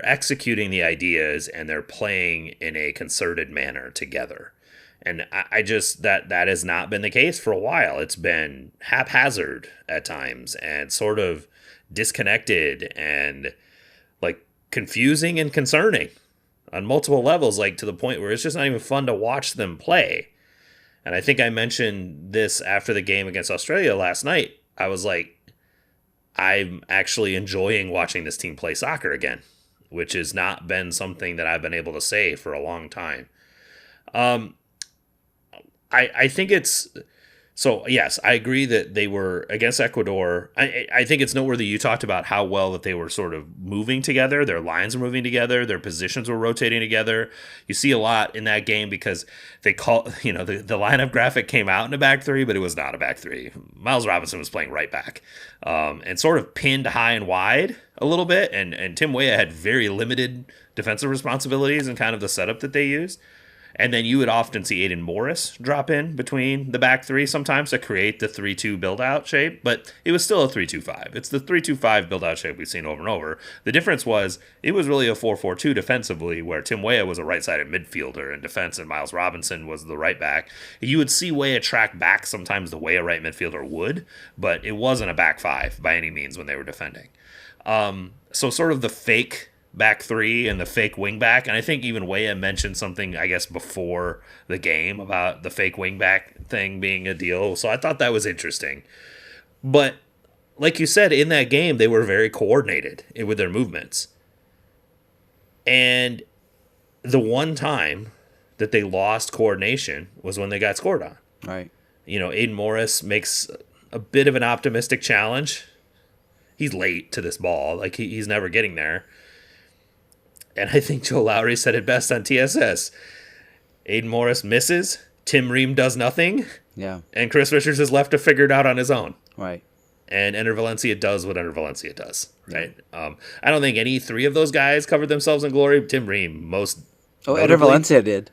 executing the ideas and they're playing in a concerted manner together. And I just that has not been the case for a while. It's been haphazard at times and sort of disconnected and like confusing and concerning on multiple levels, like to the point where it's just not even fun to watch them play. And I think I mentioned this after the game against Australia last night. I was like, I'm actually enjoying watching this team play soccer again, which has not been something that I've been able to say for a long time. I think it's... So, yes, I agree that they were against Ecuador. I think it's noteworthy you talked about how well that they were sort of moving together. Their lines were moving together. Their positions were rotating together. You see a lot in that game because they call, the lineup graphic came out in a back 3, but it was not a back 3. Miles Robinson was playing right back and sort of pinned high and wide a little bit. And Tim Weah had very limited defensive responsibilities in kind of the setup that they used. And then you would often see Aiden Morris drop in between the back 3 sometimes to create the 3-2 build-out shape, but it was still a 3-2-5. It's the 3-2-5 build-out shape we've seen over and over. The difference was it was really a 4-4-2 defensively, where Tim Weah was a right-sided midfielder in defense and Miles Robinson was the right back. You would see Weah track back sometimes the way a right midfielder would, but it wasn't a back 5 by any means when they were defending. So sort of the fake back 3 and the fake wing back, and I think even Weah mentioned something, I guess, before the game about the fake wing back thing being a deal, so I thought that was interesting. But like you said, in that game they were very coordinated with their movements, and the one time that they lost coordination was when they got scored on. Right. Aiden Morris makes a bit of an optimistic challenge. He's late to this ball, like he's never getting there. And I think Joe Lowry said it best on TSS. Aiden Morris misses, Tim Ream does nothing, and Chris Richards is left to figure it out on his own. Right. And Enter Valencia does what Enter Valencia does. Right. I don't think any 3 of those guys covered themselves in glory. Tim Ream, most. Enter Valencia did.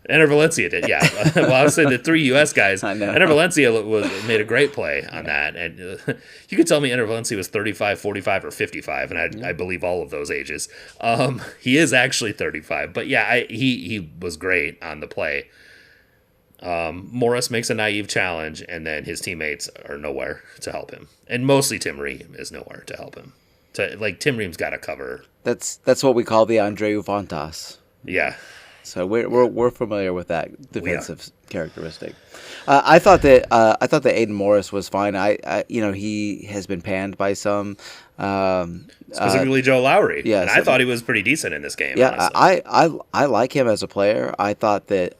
Enter Valencia did, yeah. Well, I was saying the 3 U.S. guys. I know. Enter Valencia made a great play on that. And you could tell me Enter Valencia was 35, 45, or 55, and I believe all of those ages. He is actually 35. But yeah, he was great on the play. Morris makes a naive challenge, and then his teammates are nowhere to help him. And mostly Tim Ream is nowhere to help him. Tim Ream's got to cover. That's what we call the Andreu Fontas. Yeah. So we're familiar with that defensive characteristic. I thought that Aiden Morris was fine. He has been panned by some, specifically Joe Lowry. Yeah, and I thought he was pretty decent in this game. Yeah, honestly. I like him as a player. I thought that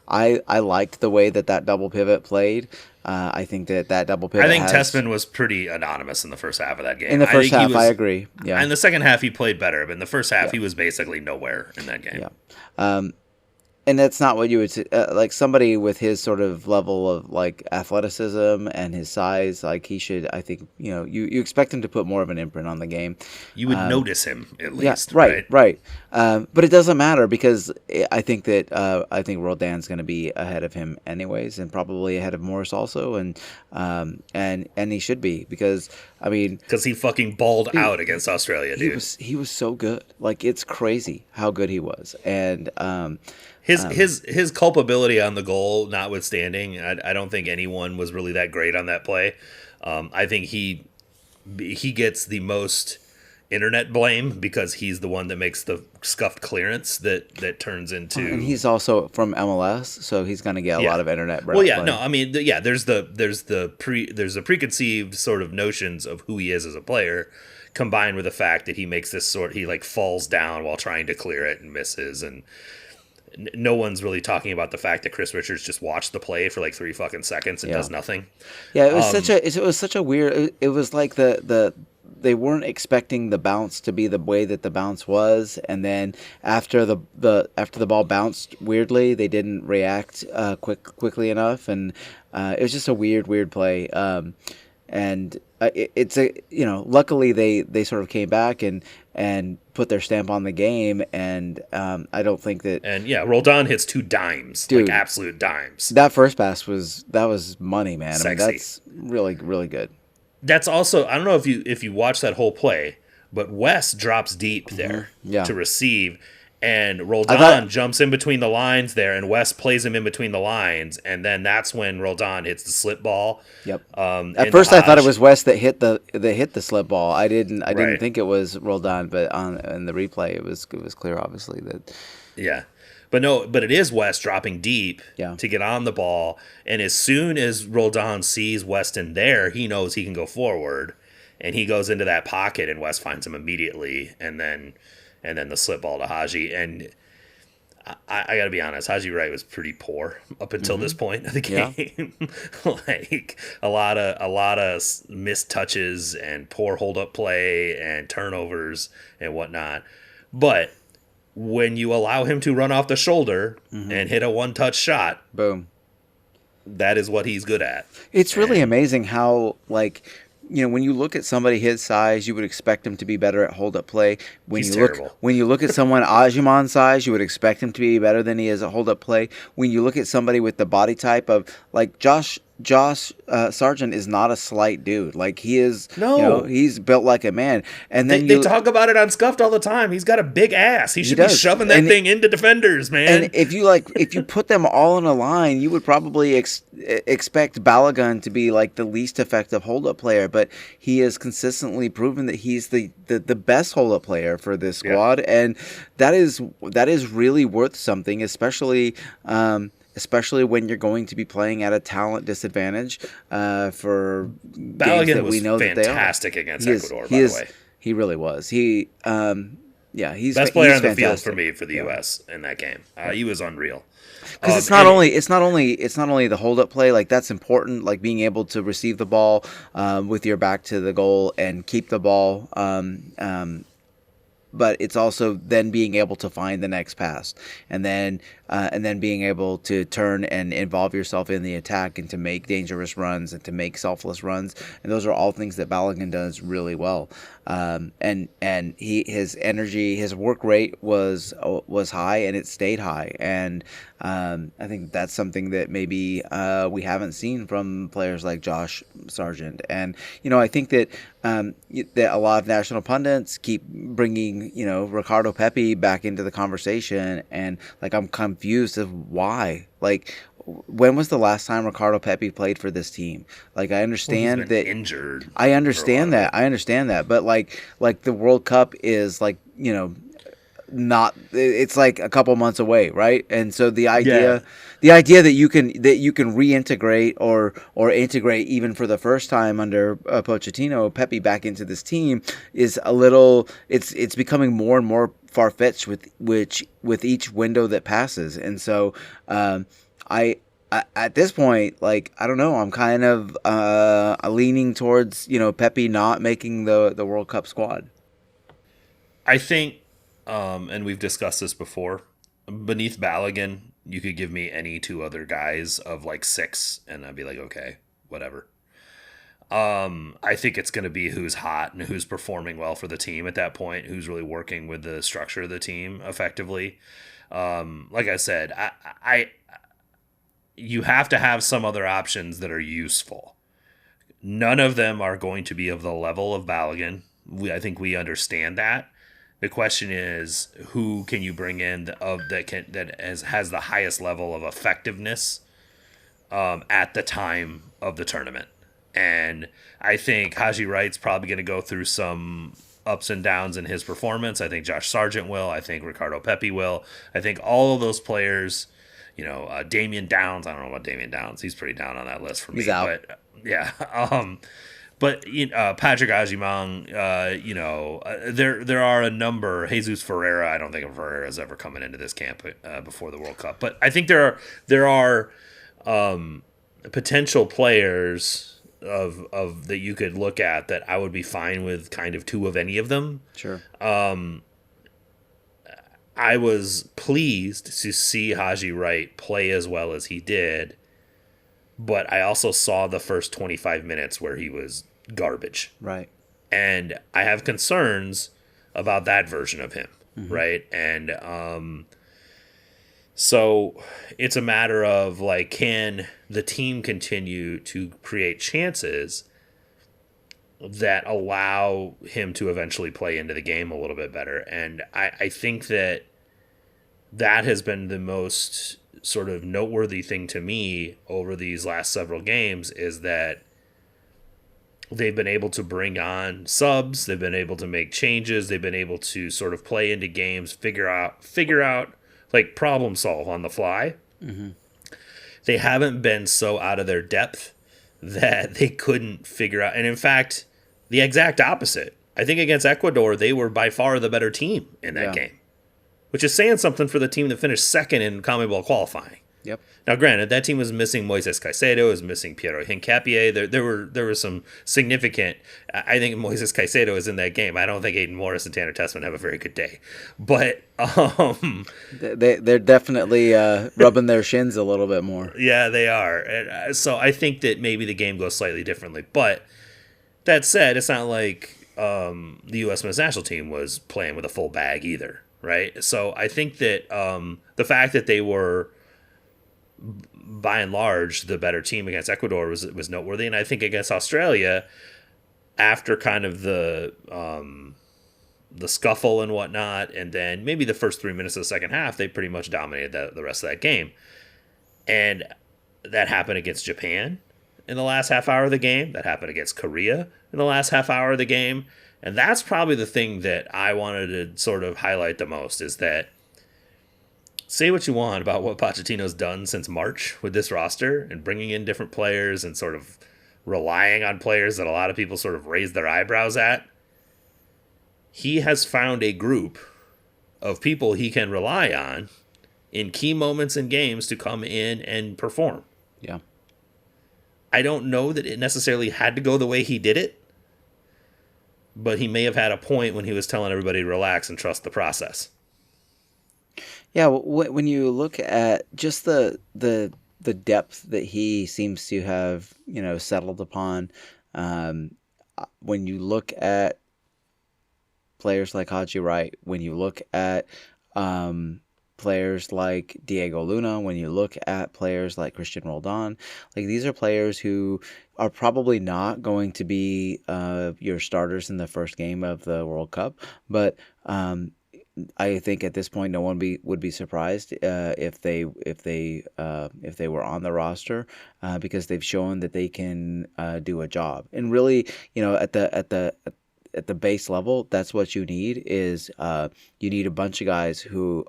I liked the way that double pivot played. I think that double pivot. I think Tessman was pretty anonymous in the first half of that game. In the first half, I agree. Yeah. In the second half, he played better, but in the first half, he was basically nowhere in that game. Yeah. And that's not what you would say. Like somebody with his sort of level of like athleticism and his size, like he should. I think you expect him to put more of an imprint on the game. You would notice him at least. Yeah, right. But it doesn't matter because I think Roldan's going to be ahead of him anyways, and probably ahead of Morris also, and he should be because he fucking balled out against Australia, dude. He was so good. Like it's crazy how good he was, and. His culpability on the goal notwithstanding, I don't think anyone was really that great on that play. I think he gets the most internet blame because he's the one that makes the scuffed clearance that turns into. And he's also from MLS, so he's going to get a lot of internet blame. Well, yeah, no, there's the preconceived sort of notions of who he is as a player, combined with the fact that he makes he like falls down while trying to clear it and misses and. No one's really talking about the fact that Chris Richards just watched the play for like 3 fucking seconds and does nothing. Yeah, it was such a weird. It was like they weren't expecting the bounce to be the way that the bounce was, and then after the ball bounced weirdly, they didn't react quickly enough, and it was just a weird play. And luckily they sort of came back and put their stamp on the game, and I don't think that. And Roldan hits 2 dimes, dude, like absolute dimes. That first pass was money, man. Sexy. That's really really good. That's also, I don't know if you watch that whole play, but Wes drops deep there to receive. And Roldan jumps in between the lines there, and West plays him in between the lines, and then that's when Roldan hits the slip ball. Yep. At first, I thought it was West that hit the slip ball. I didn't think it was Roldan, but in the replay, it was clear, obviously that. Yeah, but it is West dropping deep to get on the ball, and as soon as Roldan sees Weston there, he knows he can go forward, and he goes into that pocket, and West finds him immediately, and then the slip ball to Haji. And I got to be honest, Haji Wright was pretty poor up until this point of the game. Like a lot of missed touches and poor hold-up play and turnovers and whatnot. But when you allow him to run off the shoulder and hit a one-touch shot, boom, that is what he's good at. It's really amazing how, like, when you look at somebody his size, you would expect him to be better at hold-up play. When you look at someone Ajiman's size, you would expect him to be better than he is at hold-up play. When you look at somebody with the body type of, like, Josh Sargent is not a slight dude. Like, he is, he's built like a man. And then they talk about it on Scuffed all the time. He's got a big ass. He should be shoving that thing into defenders, man. And if you put them all in a line, you would probably expect Balagan to be like the least effective hold-up player, but he has consistently proven that he's the best hold-up player for this squad, and that is really worth something, especially when you're going to be playing at a talent disadvantage for games that we know that they are. Balagan was fantastic against Ecuador, by the way. He really was. He's best player on the field for me for the U.S. in that game. He was unreal. Because it's not only the hold up play, like that's important, like being able to receive the ball with your back to the goal and keep the ball. But it's also then being able to find the next pass, and then being able to turn and involve yourself in the attack and to make dangerous runs and to make selfless runs. And those are all things that Balagan does really well. and his energy, his work rate was high, and it stayed high. And I think that's something that maybe we haven't seen from players like Josh Sargent. And I think that that a lot of national pundits keep bringing Ricardo Pepi back into the conversation, and like I'm confused of why. Like, when was the last time Ricardo Pepi played for this team? Like, I understand he's been that injured. I understand that. I understand that. But like the World Cup is like, not, it's like a couple months away, right? And so the idea that you can reintegrate or integrate even for the first time under Pochettino, Pepi back into this team is a little, it's becoming more and more far-fetched with each window that passes. And so I at this point, like, I don't know, I'm kind of leaning towards Pepi not making the World Cup squad. I think, and we've discussed this before, beneath Balagan, you could give me any two other guys of like 6, and I'd be like, okay, whatever. I think it's going to be who's hot and who's performing well for the team at that point, who's really working with the structure of the team effectively. Like I said, I you have to have some other options that are useful. None of them are going to be of the level of Balagan. I think we understand that. The question is, who can you bring in that has the highest level of effectiveness at the time of the tournament? And I think Haji Wright's probably going to go through some ups and downs in his performance. I think Josh Sargent will. I think Ricardo Pepi will. I think all of those players, Damian Downs. I don't know about Damian Downs. He's pretty down on that list for me. He's out. But yeah. But Patrick Agimang, there are a number. Jesus Ferreira, I don't think Ferreira is ever coming into this camp before the World Cup. But I think there are potential players of that you could look at that I would be fine with kind of 2 of any of them. Sure. I was pleased to see Haji Wright play as well as he did. But I also saw the first 25 minutes where he was garbage. Right. And I have concerns about that version of him, right? And so it's a matter of, like, can the team continue to create chances that allow him to eventually play into the game a little bit better? And I think that has been the most sort of noteworthy thing to me over these last several games, is that they've been able to bring on subs, they've been able to make changes, they've been able to sort of play into games, figure out like problem solve on the fly. Mm-hmm. They haven't been so out of their depth that they couldn't figure out. And in fact, the exact opposite. I think against Ecuador, they were by far the better team in that game, which is saying something for the team that finished second in CONMEBOL qualifying. Yep. Now, granted, that team was missing Moises Caicedo, was missing Piero Hincapié. There were some significant. I think Moises Caicedo is in that game. I don't think Aiden Morris and Tanner Tessman have a very good day, but they're definitely rubbing their shins a little bit more. Yeah, they are. And, so I think that maybe the game goes slightly differently. But that said, it's not like the U.S. men's national team was playing with a full bag either, right? So I think that the fact that they were, by and large, the better team against Ecuador was noteworthy. And I think against Australia, after kind of the scuffle and whatnot, and then maybe the first 3 minutes of the second half, they pretty much dominated the rest of that game. And that happened against Japan in the last half hour of the game. That happened against Korea in the last half hour of the game. And that's probably the thing that I wanted to sort of highlight the most, is that, say what you want about what Pochettino's done since March with this roster and bringing in different players and sort of relying on players that a lot of people sort of raise their eyebrows at. He has found a group of people he can rely on in key moments in games to come in and perform. Yeah. I don't know that it necessarily had to go the way he did it, but he may have had a point when he was telling everybody to relax and trust the process. Yeah, when you look at just the depth that he seems to have, settled upon, when you look at players like Haji Wright, when you look at players like Diego Luna, when you look at players like Christian Roldan, like these are players who are probably not going to be your starters in the first game of the World Cup, but I think at this point no one would be surprised if they were on the roster because they've shown that they can do a job. And really, at the base level, that's what you need is you need a bunch of guys who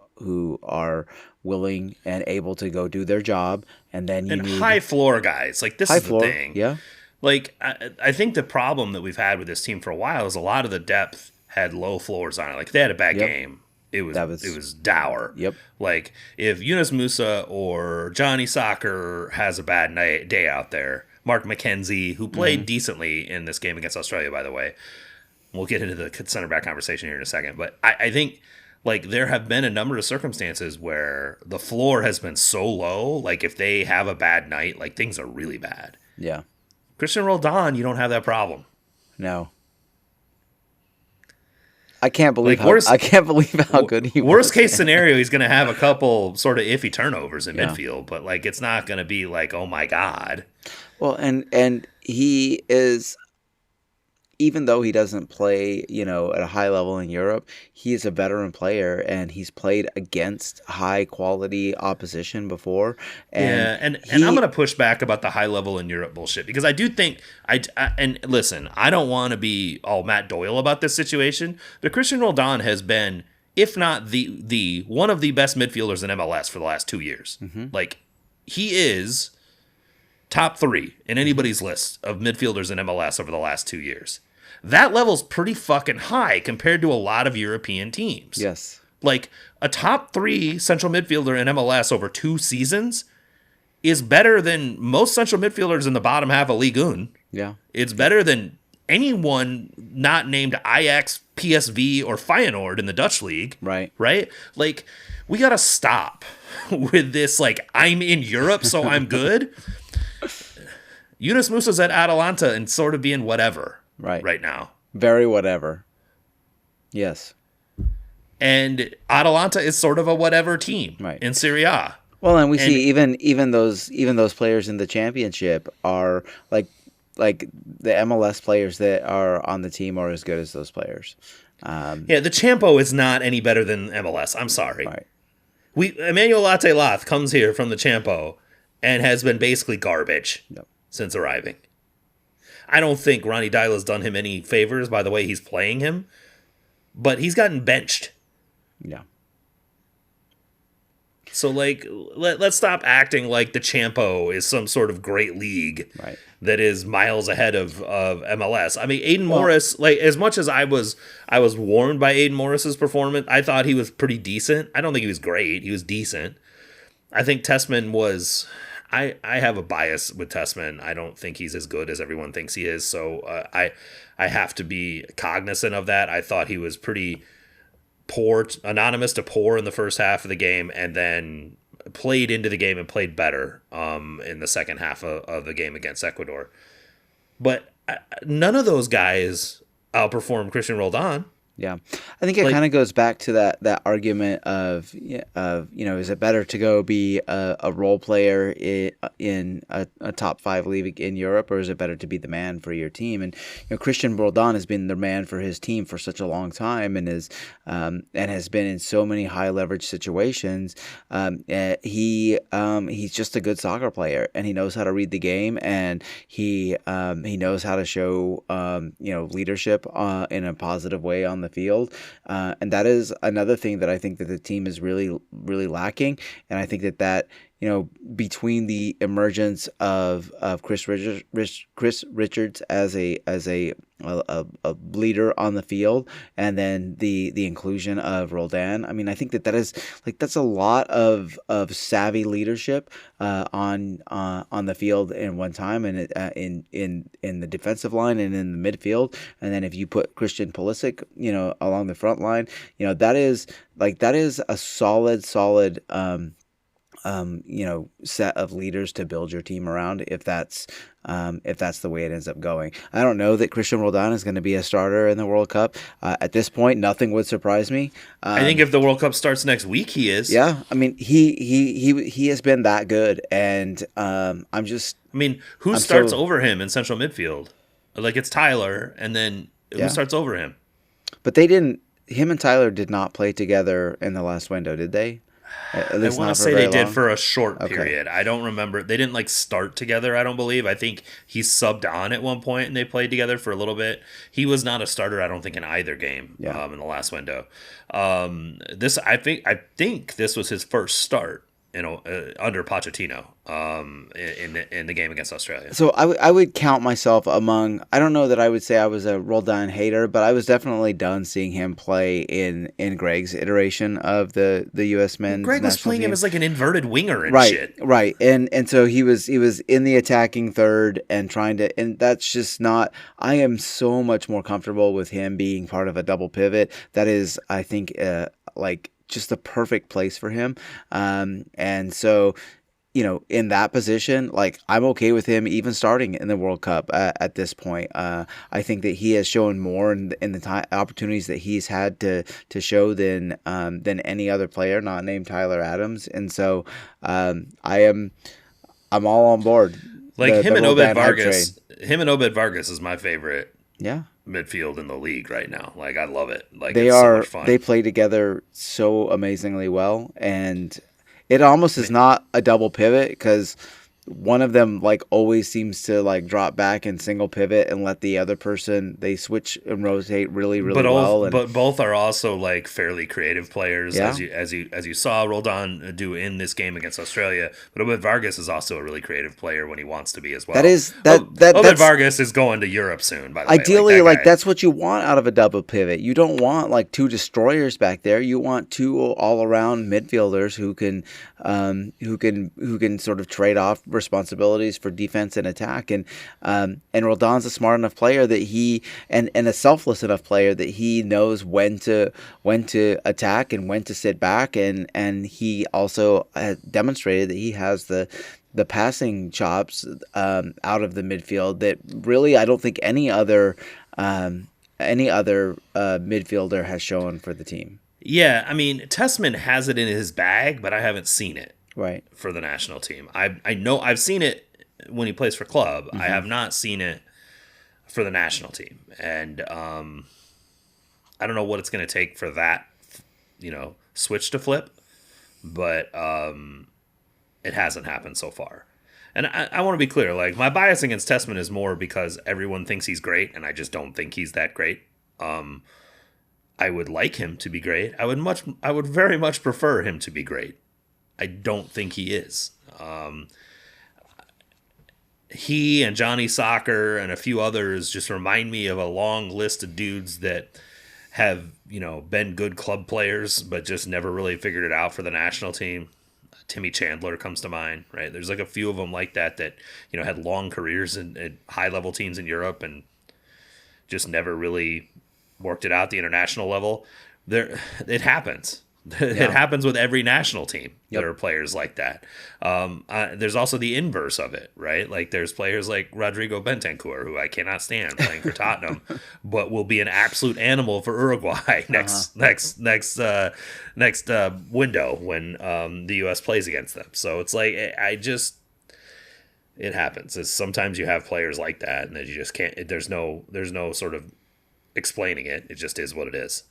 are willing and able to go do their job, and then you need high floor guys. Like this is the thing. Yeah. Like I think the problem that we've had with this team for a while is a lot of the depth had low floors on it. Like if they had a bad game, it was dour. Yep. Like if Yunus Musa or Johnny Soccer has a bad day out there, Mark McKenzie, who played decently in this game against Australia, by the way. We'll get into the center back conversation here in a second, but I think like there have been a number of circumstances where the floor has been so low. Like if they have a bad night, like things are really bad. Yeah. Christian Roldan, you don't have that problem. No. I can't believe how good he was. Worst case scenario, he's going to have a couple sort of iffy turnovers in midfield, but like it's not going to be like, oh my God. Well, and he is, even though he doesn't play, at a high level in Europe, he is a veteran player, and he's played against high quality opposition before. And I'm going to push back about the high level in Europe bullshit because I do think and listen, I don't want to be all Matt Doyle about this situation, but Christian Roldan has been, if not the one of the best midfielders in MLS for the last 2 years. Mm-hmm. Like he is top 3 in anybody's list of midfielders in MLS over the last 2 years. That level's pretty fucking high compared to a lot of European teams. Yes. Like, a top 3 central midfielder in MLS over 2 seasons is better than most central midfielders in the bottom half of Ligue 1. Yeah. It's better than anyone not named Ajax, PSV, or Feyenoord in the Dutch league. Right. Right? Like, we gotta stop with this, like, I'm in Europe, so I'm good. Yunus Musa's at Atalanta and sort of being whatever. Right now. Very whatever. Yes. And Atalanta is sort of a whatever team in Serie A. Well, and we see even those players in the championship are like the MLS players that are on the team are as good as those players. The Champo is not any better than MLS. I'm sorry. Right. Emmanuel Latte Lath comes here from the Champo and has been basically garbage since arriving. I don't think Ronnie Dyla's done him any favors by the way he's playing him, but he's gotten benched. Yeah. So, like, let's stop acting like the Champo is some sort of great league that is miles ahead of MLS. I mean, Aiden Morris, like, as much as I was warmed by Aiden Morris's performance, I thought he was pretty decent. I don't think he was great. He was decent. I think Tessman was... I have a bias with Tessman. I don't think he's as good as everyone thinks he is, so I have to be cognizant of that. I thought he was pretty poor, anonymous to poor in the first half of the game, and then played into the game and played better in the second half of the game against Ecuador. But none of those guys outperformed Christian Roldan. Yeah, I think it kind of goes back to that argument of is it better to go be a role player in a top 5 league in Europe, or is it better to be the man for your team? And Christian Roldan has been the man for his team for such a long time, and has been in so many high leverage situations. He's just a good soccer player, and he knows how to read the game, and he knows how to show leadership in a positive way on the field, and that is another thing that I think that the team is really, really lacking. And I think that between the emergence of Chris Richards as a leader on the field, and then the inclusion of Roldan, I mean, I think that's a lot of savvy leadership on the field in one time, and in the defensive line and in the midfield. And then if you put Christian Pulisic along the front line, that is a solid set of leaders to build your team around if that's the way it ends up going. I don't know that Christian Roldan is going to be a starter in the World Cup. At this point, nothing would surprise me. I think if the World Cup starts next week, he is. Yeah, I mean, he has been that good, and who starts over him in central midfield? Like, it's Tyler, and then who starts over him? But him and Tyler did not play together in the last window, did they? I want to say they did for a short period. I don't remember. They didn't start together, I don't believe. I think he subbed on at one point and they played together for a little bit. He was not a starter, I don't think, in either game in the last window. I think this was his first start under Pochettino in the game against Australia. So I would count myself among. I don't know that I would say I was a Roldan hater, but I was definitely done seeing him play in Greg's iteration of the U.S. men's. Greg was playing him as like an inverted winger and shit. Right, and so he was in the attacking third and trying to, and that's just not. I am so much more comfortable with him being part of a double pivot. That is, I think, just the perfect place for him. And so, in that position, I'm okay with him even starting in the World Cup at this point. I think that he has shown more in the opportunities that he's had to show than any other player not named Tyler Adams. And so, I'm all on board. Him and Obed Vargas. Him and Obed Vargas is my favorite. Yeah. Midfield in the league right now. I love it. They are so much fun. They play together so amazingly well, and it almost is not a double pivot because one of them always seems to drop back and single pivot and let the other person, they switch and rotate really well. But both are also fairly creative players, as you saw Roldan do in this game against Australia. But Obed Vargas is also a really creative player when he wants to be as well. Obed Vargas is going to Europe soon. By the way, ideally, that's what you want out of a double pivot. You don't want two destroyers back there. You want two all around midfielders who can sort of trade off responsibilities for defense and attack, and Roldan's a smart enough player that he and a selfless enough player that he knows when to attack and when to sit back, and he also demonstrated that he has the passing chops out of the midfield that really I don't think any other midfielder has shown for the team. Yeah, Tessman has it in his bag, but I haven't seen it. Right. For the national team. I know I've seen it when he plays for club. Mm-hmm. I have not seen it for the national team. And I don't know what it's going to take for that, switch to flip, but it hasn't happened so far. And I want to be clear, my bias against Tessman is more because everyone thinks he's great, and I just don't think he's that great. I would like him to be great. I would very much prefer him to be great. I don't think he is. He and Johnny Soccer and a few others just remind me of a long list of dudes that have, been good club players, but just never really figured it out for the national team. Timmy Chandler comes to mind, right? There's a few of them like that had long careers in high-level teams in Europe and just never really worked it out at the international level. It happens. It happens with every national team. Yep. There are players like that. There's also the inverse of it, right? There's players like Rodrigo Bentancur, who I cannot stand playing for Tottenham, but will be an absolute animal for Uruguay next window when the U.S. plays against them. So it's it happens. Sometimes you have players like that, and that you just can't. There's no sort of explaining it. It just is what it is.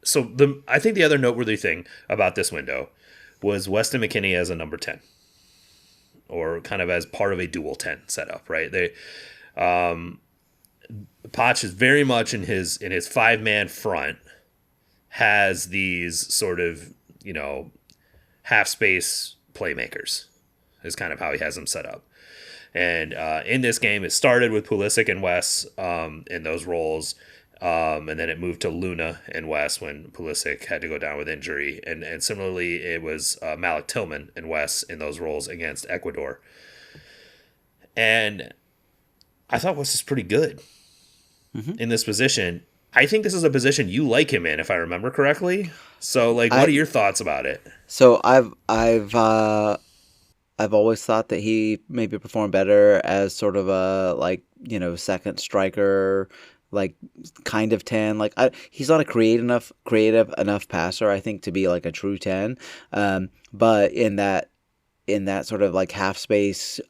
So I think the other noteworthy thing about this window was Weston McKennie as a number 10, or kind of as part of a dual 10 setup, right? Poch is very much in his 5-man front, has these sort of, half space playmakers is kind of how he has them set up. And in this game, it started with Pulisic and Wes in those roles. And then it moved to Luna and Wes when Pulisic had to go down with injury. And similarly, it was Malik Tillman and Wes in those roles against Ecuador. And I thought Wes was pretty good in this position. I think this is a position you like him in, if I remember correctly. So, like, what are your thoughts about it? So I've always thought that he maybe performed better as sort of a second striker, like kind of 10. He's not a creative enough passer, I think, to be like a true 10. But in that sort of like half space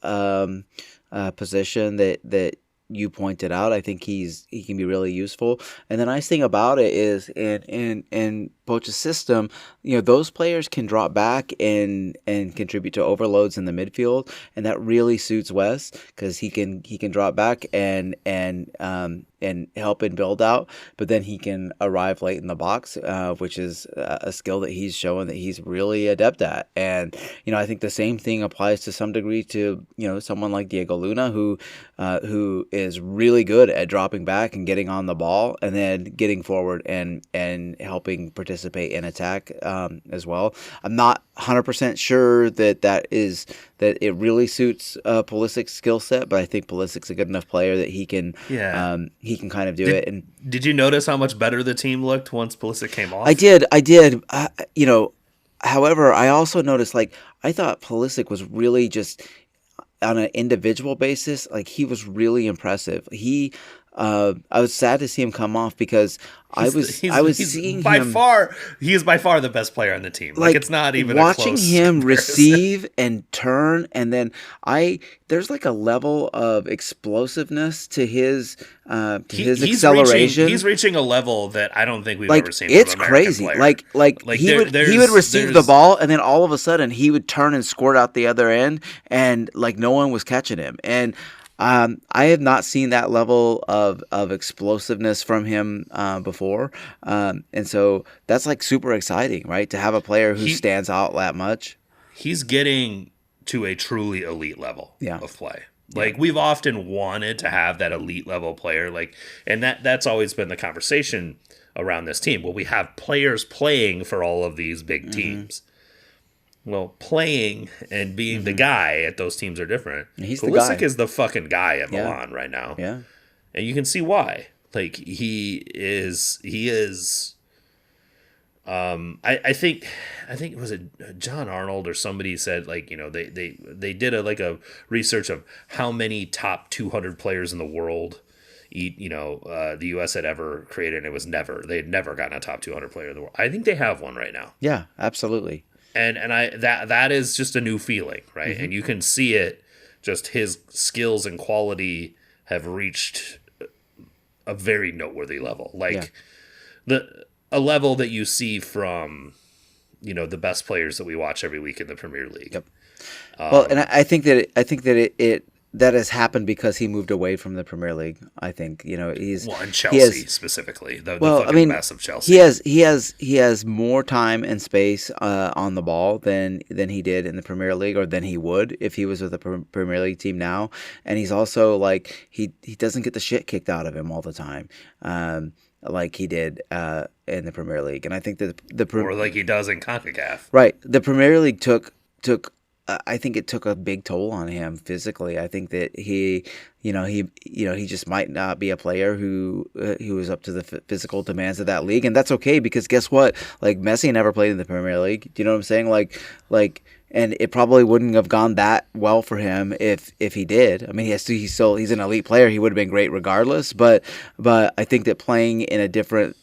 position that you pointed out, I think he can be really useful. And the nice thing about it is in Poch's system, those players can drop back and contribute to overloads in the midfield, and that really suits Wes because he can drop back and help in build out, but then he can arrive late in the box, which is a skill that he's showing that he's really adept at. And I think the same thing applies to some degree to someone like Diego Luna, who is really good at dropping back and getting on the ball and then getting forward and helping participate in attack as well. I'm not 100% sure that it really suits Pulisic's skill set, but I think Pulisic's a good enough player that he can kind of do it. And did you notice how much better the team looked once Pulisic came off? I did. However, I also noticed, I thought Pulisic was really just on an individual basis, he was really impressive. I was sad to see him come off because I was seeing him he is by far the best player on the team. It's not even watching a close him comparison. receive and turn, and then there's a level of explosiveness to his acceleration. He's reaching a level that I don't think we've ever seen. It's from an American crazy. Player. He would receive the ball, and then all of a sudden he would turn and squirt out the other end, and no one was catching him. And I have not seen that level of explosiveness from him before, and so that's super exciting, right? To have a player who stands out that much. He's getting to a truly elite level of play. Yeah. We've often wanted to have that elite level player, and that's always been the conversation around this team. Well, we have players playing for all of these big teams. Well, playing and being the guy at those teams are different. He's Pulisic the guy. is the fucking guy at Milan right now. Yeah. And you can see why. He is I think it was John Arnold or somebody said they did a research of how many top 200 players in the world the US had ever created, and they had never gotten a top 200 player in the world. I think they have one right now. Yeah, absolutely. And that is just a new feeling, right? And you can see it. Just his skills and quality have reached a very noteworthy level, a level that you see from the best players that we watch every week in the Premier League. Yep. Well, and I think that it that has happened because he moved away from the Premier League. I think he's and Chelsea specifically. The mess of Chelsea. He has more time and space on the ball than he did in the Premier League, or than he would if he was with a Premier League team now. And he's also he doesn't get the shit kicked out of him all the time, like he did in the Premier League. And I think that or like he does in CONCACAF. Right, the Premier League took. I think it took a big toll on him physically. I think that he just might not be a player who is up to the physical demands of that league, and that's okay because guess what? Messi never played in the Premier League. Do you know what I'm saying? And it probably wouldn't have gone that well for him if he did. I mean, he's an elite player. He would have been great regardless. But I think that playing in a different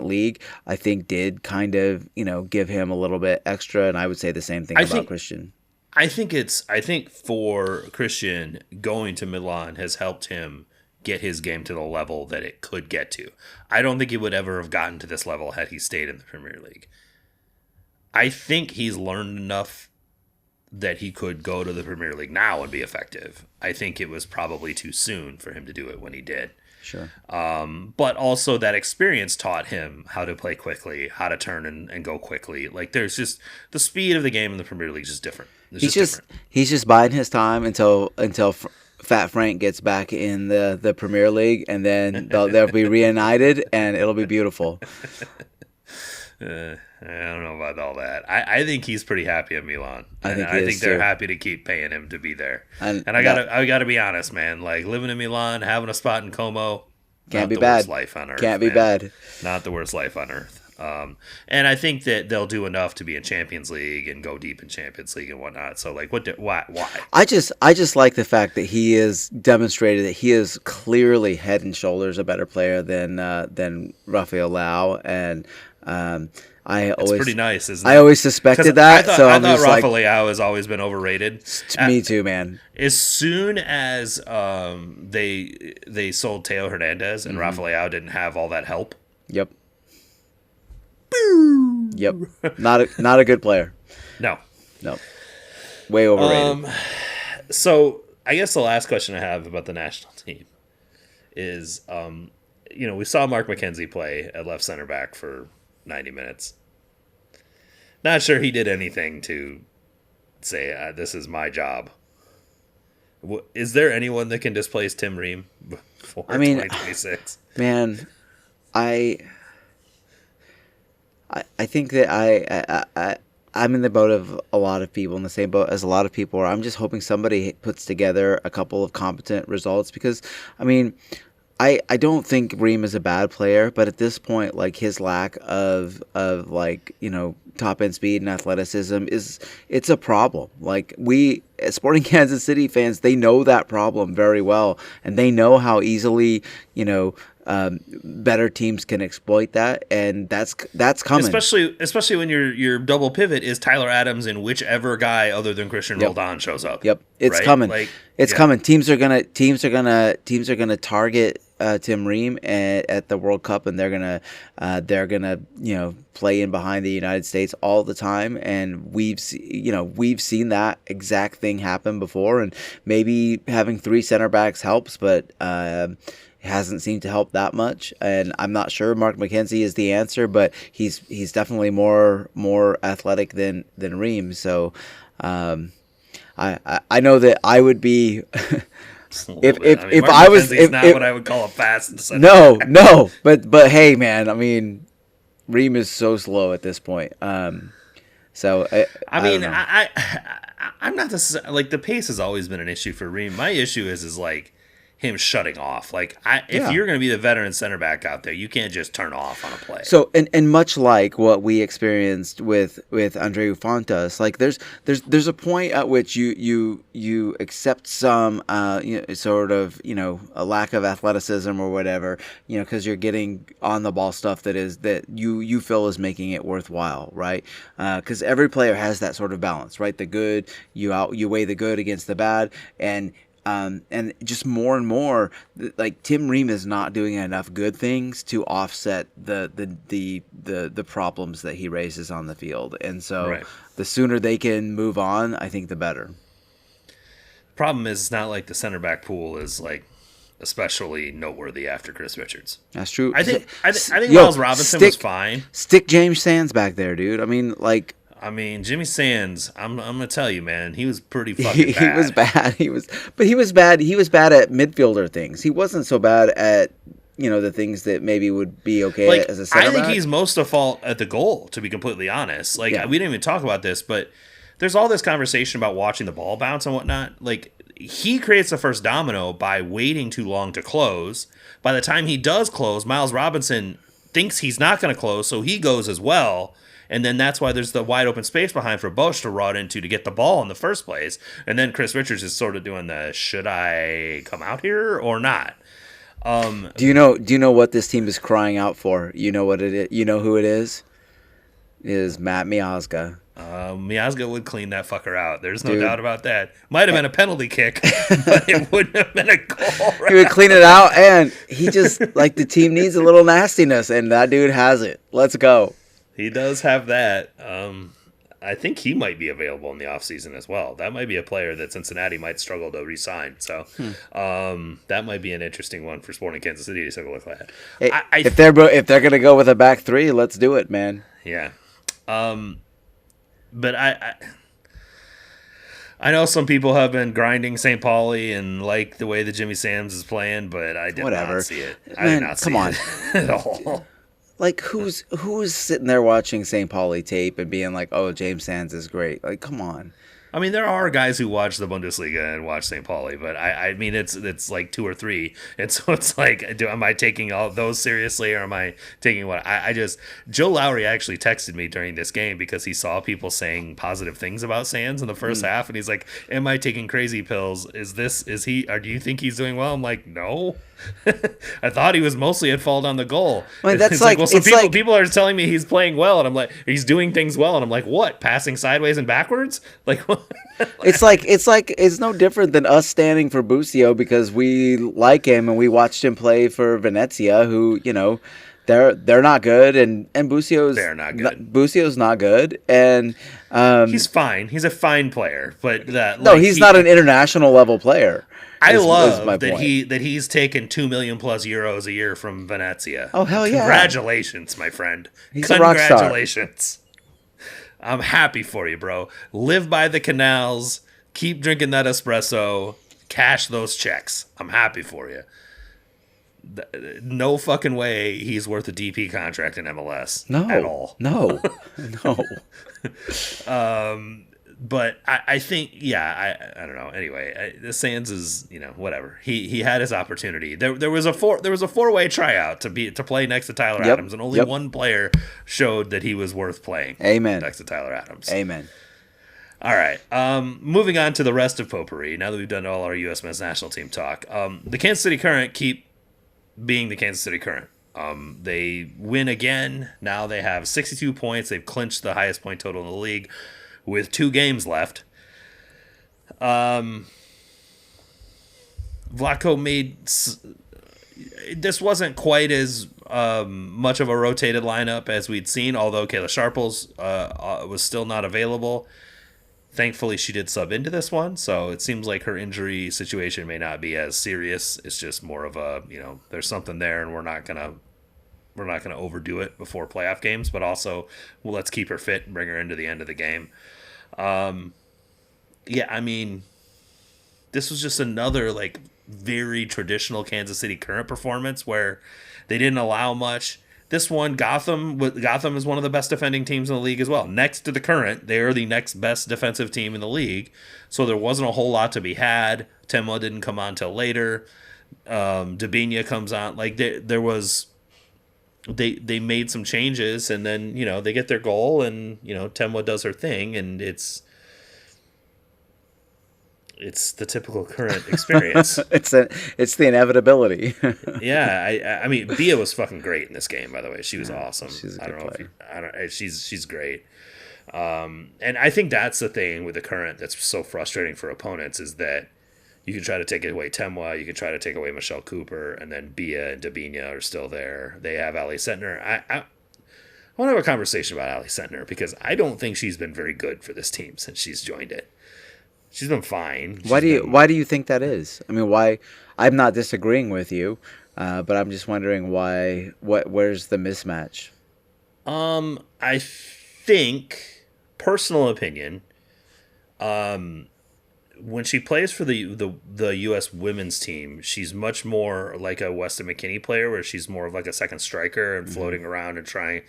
league, I think did kind of give him a little bit extra. And I would say the same thing about Christian. I think for Christian, going to Milan has helped him get his game to the level that it could get to. I don't think he would ever have gotten to this level had he stayed in the Premier League. I think he's learned enough that he could go to the Premier League now and be effective. I think it was probably too soon for him to do it when he did. Sure. But also that experience taught him how to play quickly, how to turn and go quickly. There's just the speed of the game in the Premier League is just different. He's just biding his time until Fat Frank gets back in the Premier League, and then they'll be reunited, and it'll be beautiful. I don't know about all that. I think he's pretty happy at Milan. I think they're too. happy to keep paying him to be there. And I gotta be honest, man. Living in Milan, having a spot in Como, Can't Not be the bad. worst life on earth. Can't be man. bad. Not the worst life on earth. And I think that they'll do enough to be in Champions League and go deep in Champions League and whatnot. So, like, why? I just like the fact that he has demonstrated that he is clearly head and shoulders a better player than Rafael Lau, and It's pretty nice, isn't it? I always suspected that. I thought Rafa Leao has always been overrated. Me too, man. As soon as they sold Teo Hernandez and Rafa Leao didn't have all that help. Yep. Yep. Not a good player. No. Way overrated. So I guess the last question I have about the national team is, we saw Mark McKenzie play at left center back for 90 minutes. Not sure he did anything to say, this is my job. Is there anyone that can displace Tim Ream before 2026? Man, I think that I'm in the boat of a lot of people, in the same boat as a lot of people, where I'm just hoping somebody puts together a couple of competent results, because, I mean, I don't think Ream is a bad player, but at this point, like, his lack of like, top end speed and athleticism it's a problem. Like, we Sporting Kansas City fans, they know that problem very well, and they know how easily, better teams can exploit that, and that's coming. Especially when your double pivot is Tyler Adams and whichever guy other than Christian Roldan shows up. Yep, it's right? coming. Like, it's coming. Teams are gonna target Tim Ream at the World Cup, and they're gonna play in behind the United States all the time, and we've seen that exact thing happen before, and maybe having three center backs helps, but hasn't seemed to help that much. And I'm not sure Mark McKenzie is the answer, but he's definitely more athletic than Ream. So I know that I would be if I was not what I would call a fast. No, but hey, man, I mean, Ream is so slow at this point. So I'm not like, the pace has always been an issue for Ream. My issue is like him shutting off. Like, if you're going to be the veteran center back out there, you can't just turn off on a play. So, and much like what we experienced with Andreu Fontas, like there's a point at which you accept some sort of a lack of athleticism or whatever, because you're getting on the ball stuff that you feel is making it worthwhile, right? Because every player has that sort of balance, right? The good, you weigh the good against the bad, and just more and more, like, Tim Ream is not doing enough good things to offset the problems that he raises on the field, and so the sooner they can move on, I think the better. Problem is, it's not like the center back pool is like especially noteworthy after Chris Richards. That's true. I think Miles Robinson was fine. Stick James Sands back there, dude. I mean, Jimmy Sands, I'm gonna tell you, man, he was pretty fucking bad. He was bad. He was bad. He was bad at midfielder things. He wasn't so bad at the things that maybe would be okay as a center back. I think he's most at fault at the goal, to be completely honest. Like, we didn't even talk about this, but there's all this conversation about watching the ball bounce and whatnot. Like, he creates the first domino by waiting too long to close. By the time he does close, Miles Robinson thinks he's not going to close, so he goes as well. And then that's why there's the wide open space behind for Bosch to run into to get the ball in the first place. And then Chris Richards is sort of doing the, should I come out here or not? Do you know what this team is crying out for? You know what it is? You know who it is? It is Matt Miazga. Miazga would clean that fucker out. There's no doubt about that. Might have been a penalty kick, but it wouldn't have been a goal. He would clean it out, and he just, like, the team needs a little nastiness, and that dude has it. Let's go. He does have that. I think he might be available in the offseason as well. That might be a player that Cincinnati might struggle to re-sign. So that might be an interesting one for Sporting Kansas City to take a look at. Hey, if they're going to go with a back three, let's do it, man. Yeah. But I know some people have been grinding St. Pauli and like the way that Jimmy Sands is playing, but I did not see it. I did not see it at all. Like, who's sitting there watching St. Pauli tape and being like, "Oh, James Sands is great"? Like, come on. I mean, there are guys who watch the Bundesliga and watch St. Pauli, but I mean, it's like 2 or 3, and so it's like, am I taking all those seriously, or am I taking what I just? Joe Lowry actually texted me during this game because he saw people saying positive things about Sands in the first half, and he's like, "Am I taking crazy pills? Is he? Or do you think he's doing well?" I'm like, "No." I thought he was mostly at fault on the goal. I mean, that's it's like, well, some it's people, like people are telling me he's playing well, and I'm like, he's doing things well, and I'm like, what? Passing sideways and backwards? Like, what? it's no different than us standing for Busio because we like him and we watched him play for Venezia, who, you know, they're not good, and They're not good. Busio's not good, and He's fine. He's a fine player, but he's not an international level player. I is love my that point. he's taken 2 million plus euros a year from Venezia. Oh, hell yeah. Congratulations, my friend. He's a rock star. Congratulations. I'm happy for you, bro. Live by the canals. Keep drinking that espresso. Cash those checks. I'm happy for you. No fucking way he's worth a DP contract in MLS. No. At all. No. But I think, yeah, I don't know. Anyway, the Sands is, you know, whatever. He had his opportunity. There was a 4-way tryout to play next to Tyler Adams, and only one player showed that he was worth playing. Amen. Next to Tyler Adams. Amen. All right. Moving on to the rest of Potpourri. Now that we've done all our U.S. men's national team talk, the Kansas City Current keep being the Kansas City Current. They win again. Now they have 62 points. They've clinched the highest point total in the league with 2 games left. Vlatko made... This wasn't quite as much of a rotated lineup as we'd seen, although Kayla Sharples was still not available. Thankfully, she did sub into this one, so it seems like her injury situation may not be as serious. It's just more of a, you know, there's something there, and we're not gonna overdo it before playoff games. But also, well, let's keep her fit and bring her into the end of the game. Yeah, I mean, this was just another like very traditional Kansas City Current performance where they didn't allow much. This one, Gotham is one of the best defending teams in the league as well. Next to the Current, they are the next best defensive team in the league. So there wasn't a whole lot to be had. Temwa didn't come on till later. Dabinia comes on. Like there was, they made some changes, and then, you know, they get their goal, and, you know, Temwa does her thing, and it's the typical Current experience. It's the inevitability. Yeah, I mean, Bia was fucking great in this game. By the way, she was awesome. She's a good player. She's great. And I think that's the thing with the Current that's so frustrating for opponents is that you can try to take away Temwa, you can try to take away Michelle Cooper, and then Bia and Dabinia are still there. They have Ali Sentner. I want to have a conversation about Ali Sentner because I don't think she's been very good for this team since she's joined it. She's been fine. Why do you think that is? I mean, why? I'm not disagreeing with you, but I'm just wondering why. Where's the mismatch? I think, personal opinion, when she plays for the U.S. women's team, she's much more like a Weston McKinney player, where she's more of like a second striker and floating around and trying.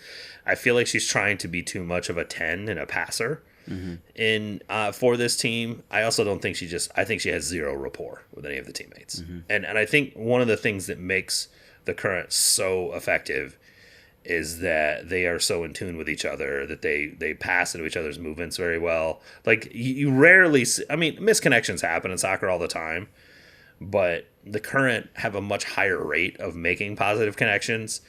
I feel like she's trying to be too much of a 10 and a passer. In for this team. I also don't think I think she has zero rapport with any of the teammates. And I think one of the things that makes the Current so effective is that they are so in tune with each other that they pass into each other's movements very well. Like you rarely see, I mean, misconnections happen in soccer all the time, but the Current have a much higher rate of making positive connections,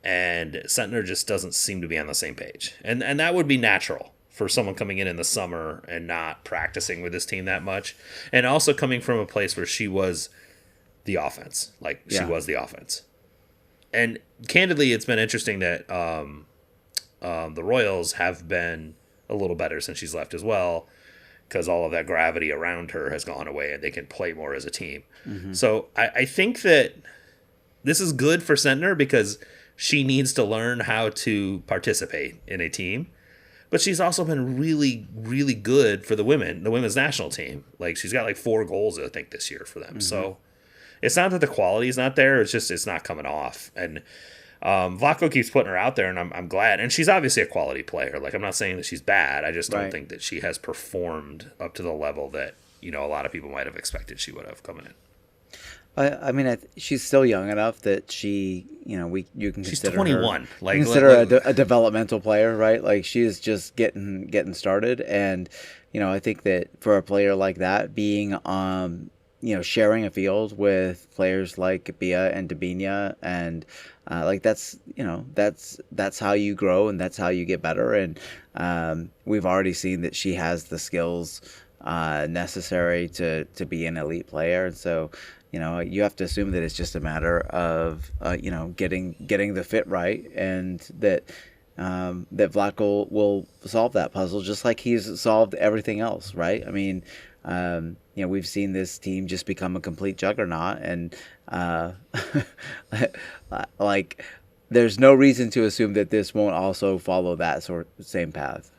and Sentner just doesn't seem to be on the same page. And that would be natural for someone coming in the summer and not practicing with this team that much. And also coming from a place where she was the offense. Like, she was the offense. And candidly, it's been interesting that the Royals have been a little better since she's left as well, because all of that gravity around her has gone away and they can play more as a team. So I think that this is good for Sentner because she needs to learn how to participate in a team. But she's also been really, really good for the women's national team. Like, she's got like 4 goals, I think, this year for them. So it's not that the quality's not there. It's just it's not coming off. And Vlatko keeps putting her out there, and I'm glad. And she's obviously a quality player. Like, I'm not saying that she's bad. I just don't think that she has performed up to the level that, a lot of people might have expected she would have coming in. I mean, she's still young enough that she, you can she's consider 21. her, Like, you consider a developmental player, right? Like, she is just getting started, and I think that for a player like that, being sharing a field with players like Bia and Dabinia, and like that's how you grow and that's how you get better. And we've already seen that she has the skills necessary to be an elite player, and so. You have to assume that it's just a matter of, getting the fit right, and that Vlatko will solve that puzzle just like he's solved everything else, right? I mean, we've seen this team just become a complete juggernaut, and like, there's no reason to assume that this won't also follow that same path.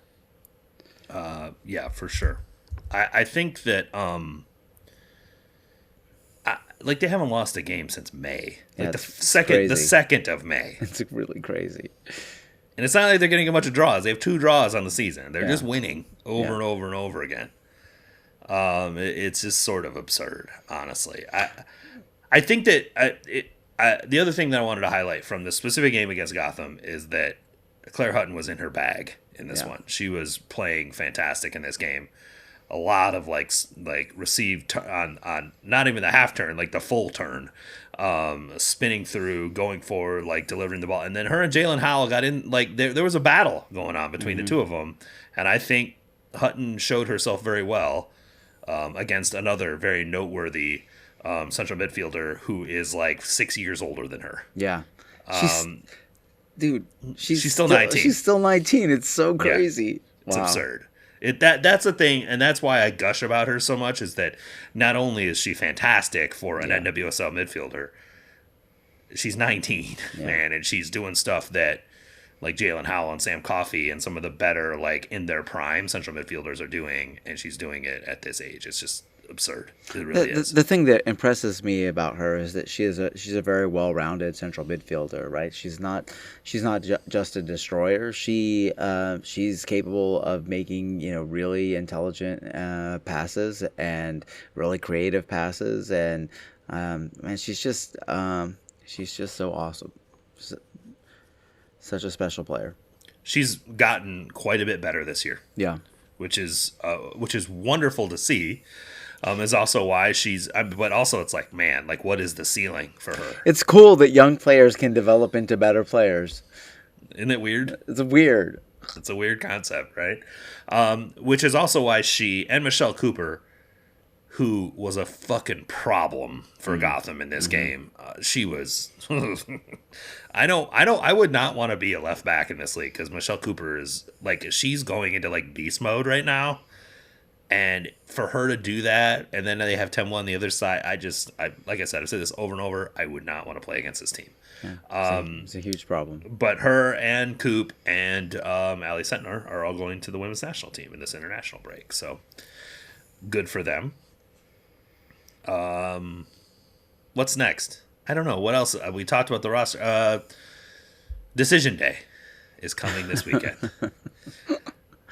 Yeah, for sure. I think that. Like, they haven't lost a game since May. Like, the second of May. It's really crazy. And it's not like they're getting a bunch of draws. They have 2 draws on the season. They're just winning over and over and over again. It's just sort of absurd, honestly. I think that the other thing that I wanted to highlight from the specific game against Gotham is that Claire Hutton was in her bag in this one. She was playing fantastic in this game. A lot of like received on not even the half turn, like the full turn, spinning through, going forward, like delivering the ball, and then her and Jalen Howell got in. Like, there was a battle going on between the two of them, and I think Hutton showed herself very well against another very noteworthy central midfielder who is like 6 years older than her. Yeah, she's still 19. She's still 19. It's so crazy. Yeah. It's absurd. That's the thing, and that's why I gush about her so much, is that not only is she fantastic for an NWSL midfielder, she's 19, man, and she's doing stuff that, like, Jalen Howell and Sam Coffey and some of the better, like, in their prime central midfielders are doing, and she's doing it at this age. It's just absurd. It really is. The thing that impresses me about her is that she's a very well-rounded central midfielder, right? She's not just a destroyer. She's capable of making really intelligent passes and really creative passes, and she's just so awesome. Such a special player. She's gotten quite a bit better this year. Yeah, which is wonderful to see. Is also why but also it's like, man, like, what is the ceiling for her? It's cool that young players can develop into better players. Isn't it weird? It's weird. It's a weird concept, right? Which is also why she and Michelle Cooper, who was a fucking problem for Gotham in this game, she was. I would not want to be a left back in this league, because Michelle Cooper is like, she's going into like beast mode right now. And for her to do that, and then they have Temwa on the other side, like I said, I've said this over and over, I would not want to play against this team. Yeah, it's a huge problem. But her and Coop and Ali Sentner are all going to the women's national team in this international break. So good for them. What's next? I don't know. What else? We talked about the roster. Decision Day is coming this weekend.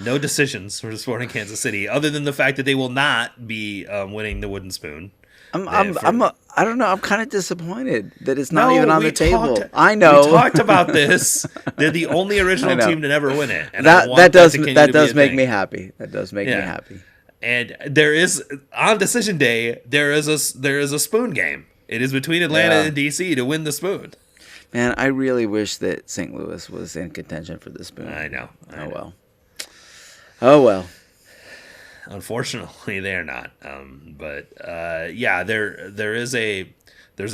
No decisions for the Sporting Kansas City, other than the fact that they will not be winning the Wooden Spoon. I don't know. I'm kind of disappointed that it's not even on the table. I know. We talked about this. They're the only original team to never win it, and that does make me happy. That does make me happy. And there is, on Decision Day, there is a spoon game. It is between Atlanta and DC to win the spoon. Man, I really wish that St. Louis was in contention for the spoon. I know. Oh well. Unfortunately, they're not. But there's a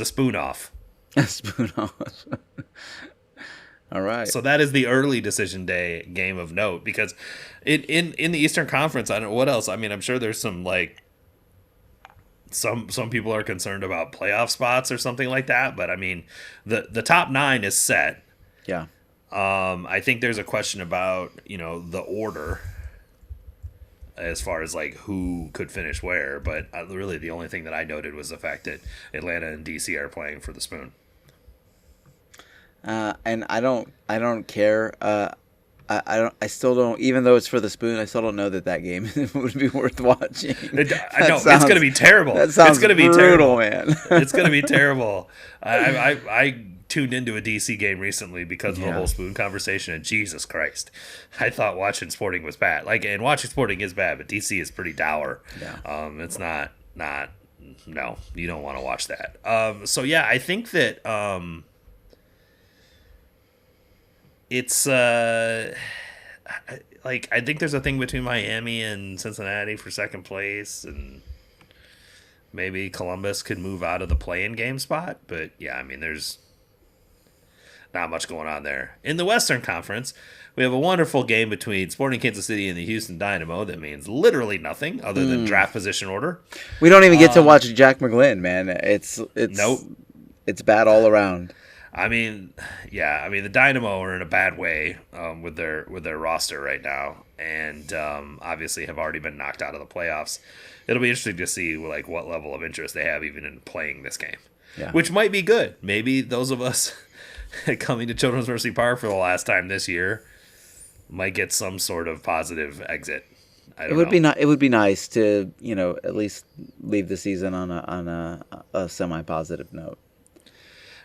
spoon off. A spoon off. All right. So that is the early Decision Day game of note, because in the Eastern Conference, I don't know what else. I mean, I'm sure there's some like some people are concerned about playoff spots or something like that. But I mean, the top 9 is set. Yeah. I think there's a question about the order, as far as like who could finish where, but really the only thing that I noted was the fact that Atlanta and DC are playing for the spoon. And I don't care. I still don't. Even though it's for the spoon, I still don't know that game would be worth watching. I know it's going to be terrible. That sounds it's going to be brutal, terrible, man. It's going to be terrible. I tuned into a DC game recently because of the whole spoon conversation, and Jesus Christ, I thought watching Sporting was bad. And watching Sporting is bad, but DC is pretty dour. Yeah. It's not. No, you don't want to watch that. So yeah, I think that it's I think there's a thing between Miami and Cincinnati for second place, and maybe Columbus could move out of the play-in game spot. But yeah, I mean, there's not much going on there. In the Western Conference, we have a wonderful game between Sporting Kansas City and the Houston Dynamo that means literally nothing other than draft position order. We don't even get to watch Jack McGlynn, man. It's nope. It's bad all around. I mean, the Dynamo are in a bad way with their roster right now, and obviously have already been knocked out of the playoffs. It'll be interesting to see what level of interest they have even in playing this game, which might be good. Maybe those of us coming to Children's Mercy Park for the last time this year might get some sort of positive exit. It would be nice to at least leave the season on a semi-positive note.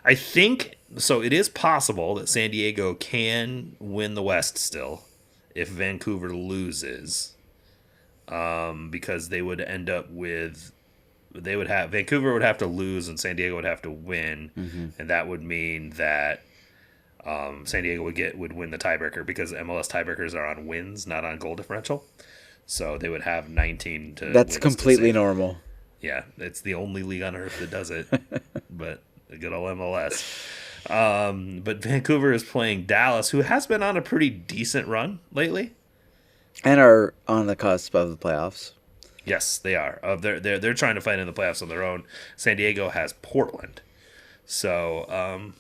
I think so. It is possible that San Diego can win the West still if Vancouver loses, because they would end up with Vancouver would have to lose and San Diego would have to win, and that would mean that San Diego would win the tiebreaker because MLS tiebreakers are on wins, not on goal differential. So they would have 19 to. That's completely normal. Yeah, it's the only league on earth that does it, but. The good old MLS. But Vancouver is playing Dallas, who has been on a pretty decent run lately, and are on the cusp of the playoffs. Yes, they are. They're trying to fight in the playoffs on their own. San Diego has Portland, so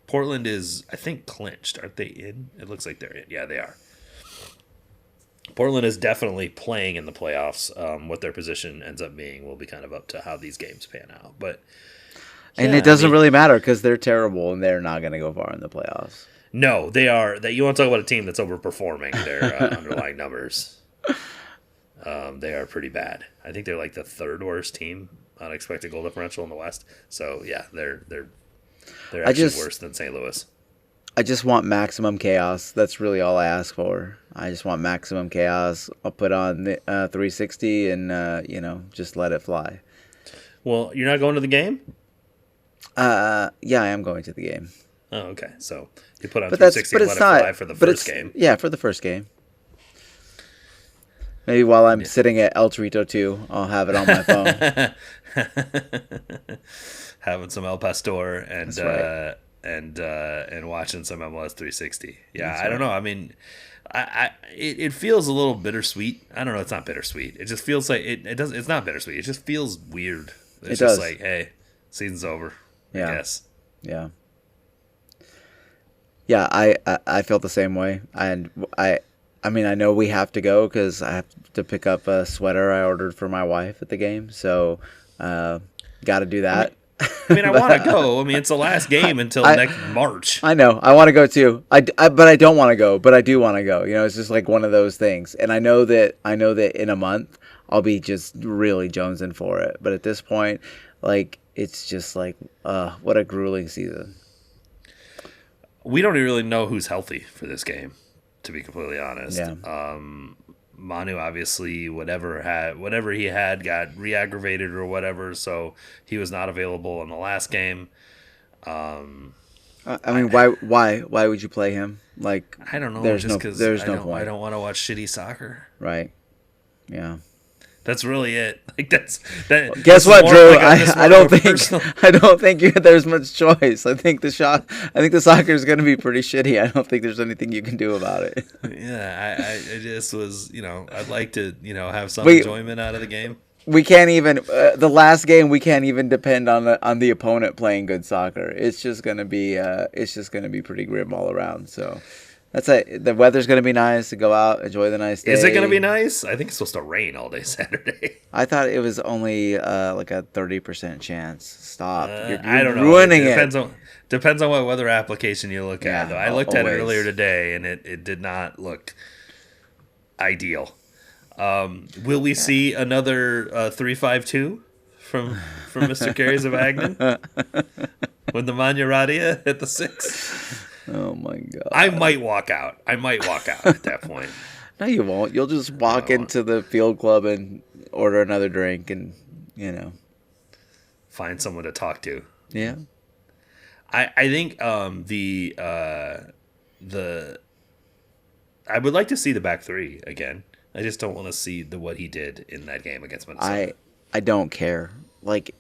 Portland is, I think, clinched. Aren't they in? It looks like they're in. Yeah, they are. Portland is definitely playing in the playoffs. What their position ends up being will be kind of up to how these games pan out. But it doesn't really matter because they're terrible and they're not going to go far in the playoffs. No, they are. You want to talk about a team that's overperforming their underlying numbers. They are pretty bad. I think they're the third worst team on expected goal differential in the West. So yeah, they're actually worse than St. Louis. I just want maximum chaos. That's really all I ask for. I just want maximum chaos. I'll put on the 360 and just let it fly. Well, you're not going to the game? Yeah, I am going to the game. Oh, okay. So you put on 360 and let it fly for the first game. Yeah, for the first game. Maybe while I'm sitting at El Torito 2, I'll have it on my phone. Having some El Pastor and That's right. and watching some MLS 360. Yeah, That's I don't know. I mean, it feels a little bittersweet. I don't know. It's not bittersweet. It just feels like it does. It's not bittersweet. It just feels weird. It's just like, hey, season's over. Yeah. I guess. Yeah. Yeah, I felt the same way, and I mean, I know we have to go because I have to pick up a sweater I ordered for my wife at the game, so got to do that. I mean, I want to go. I mean, it's the last game until next March. I know. I want to go too. But I don't want to go. But I do want to go. It's just like one of those things. And I know that in a month I'll be just really jonesing for it. But at this point, it's just what a grueling season. We don't really know who's healthy for this game, to be completely honest. Yeah. Manu, obviously, whatever he had got re-aggravated or whatever, so he was not available in the last game. I mean, why would you play him? I don't know. There's just no point. I don't want to watch shitty soccer. Right. Yeah. That's really it. Guess what, Drew? I don't think there's much choice. I think the soccer is going to be pretty shitty. I don't think there's anything you can do about it. Yeah, I just was, I'd like to, have some enjoyment out of the game. We can't even the last game. We can't even depend on the opponent playing good soccer. It's just going to be pretty grim all around. So That's it. The weather's going to be nice to go out, enjoy the nice day. Is it going to be nice? I think it's supposed to rain all day Saturday. I thought it was only like a 30% chance. Stop. You're I don't know. Ruining Depends on what weather application you look at. Though I looked at it earlier today, and it did not look ideal. Will we see another 3-5-2 from Mr. Carey Zavagnin with the Magnaradia at the 6? Oh my god! I might walk out at that point. No, you won't. You'll just walk into the field club and order another drink, and find someone to talk to. Yeah. I think I would like to see the back three again. I just don't want to see what he did in that game against Minnesota. I don't care. Like,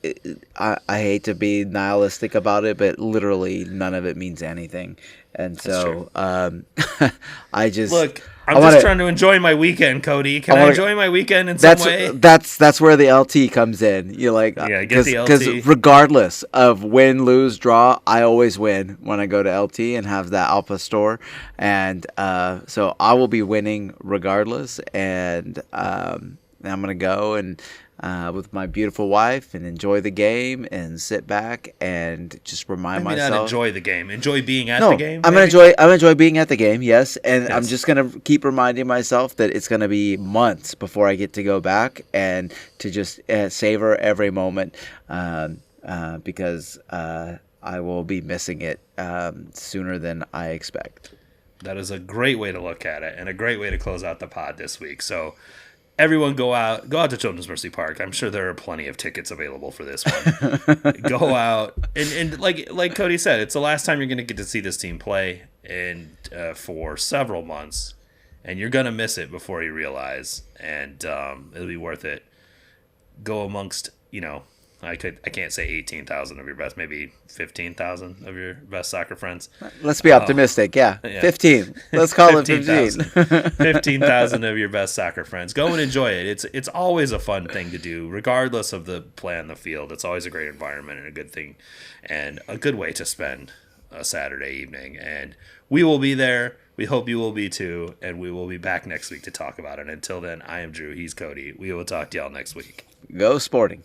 I hate to be nihilistic about it, but literally none of it means anything. And so I just look. I'm just trying to enjoy my weekend, Cody. Can I enjoy my weekend in some way? That's where the LT comes in. You're like, get the LT. Because regardless of win, lose, draw, I always win when I go to LT and have that Alpha store. And so I will be winning regardless. And I'm going to go and with my beautiful wife and enjoy the game and sit back and just remind myself. Not enjoy the game. Enjoy being at the game. I'm gonna enjoy being at the game. Yes, and yes. I'm just gonna keep reminding myself that it's gonna be months before I get to go back and to just savor every moment because I will be missing it sooner than I expect. That is a great way to look at it and a great way to close out the pod this week. So. Everyone go out to Children's Mercy Park. I'm sure there are plenty of tickets available for this one. Go out and like Cody said, it's the last time you're going to get to see this team play and for several months, and you're going to miss it before you realize, and it'll be worth it. Go amongst, I can't say 18,000 of your best, maybe 15,000 of your best soccer friends. Let's be optimistic. Yeah. 15. Let's call it 15. 15,000 of your best soccer friends. Go and enjoy it. It's always a fun thing to do, regardless of the play on the field. It's always a great environment and a good thing and a good way to spend a Saturday evening. And we will be there. We hope you will be too. And we will be back next week to talk about it. Until then, I am Drew. He's Cody. We will talk to y'all next week. Go Sporting.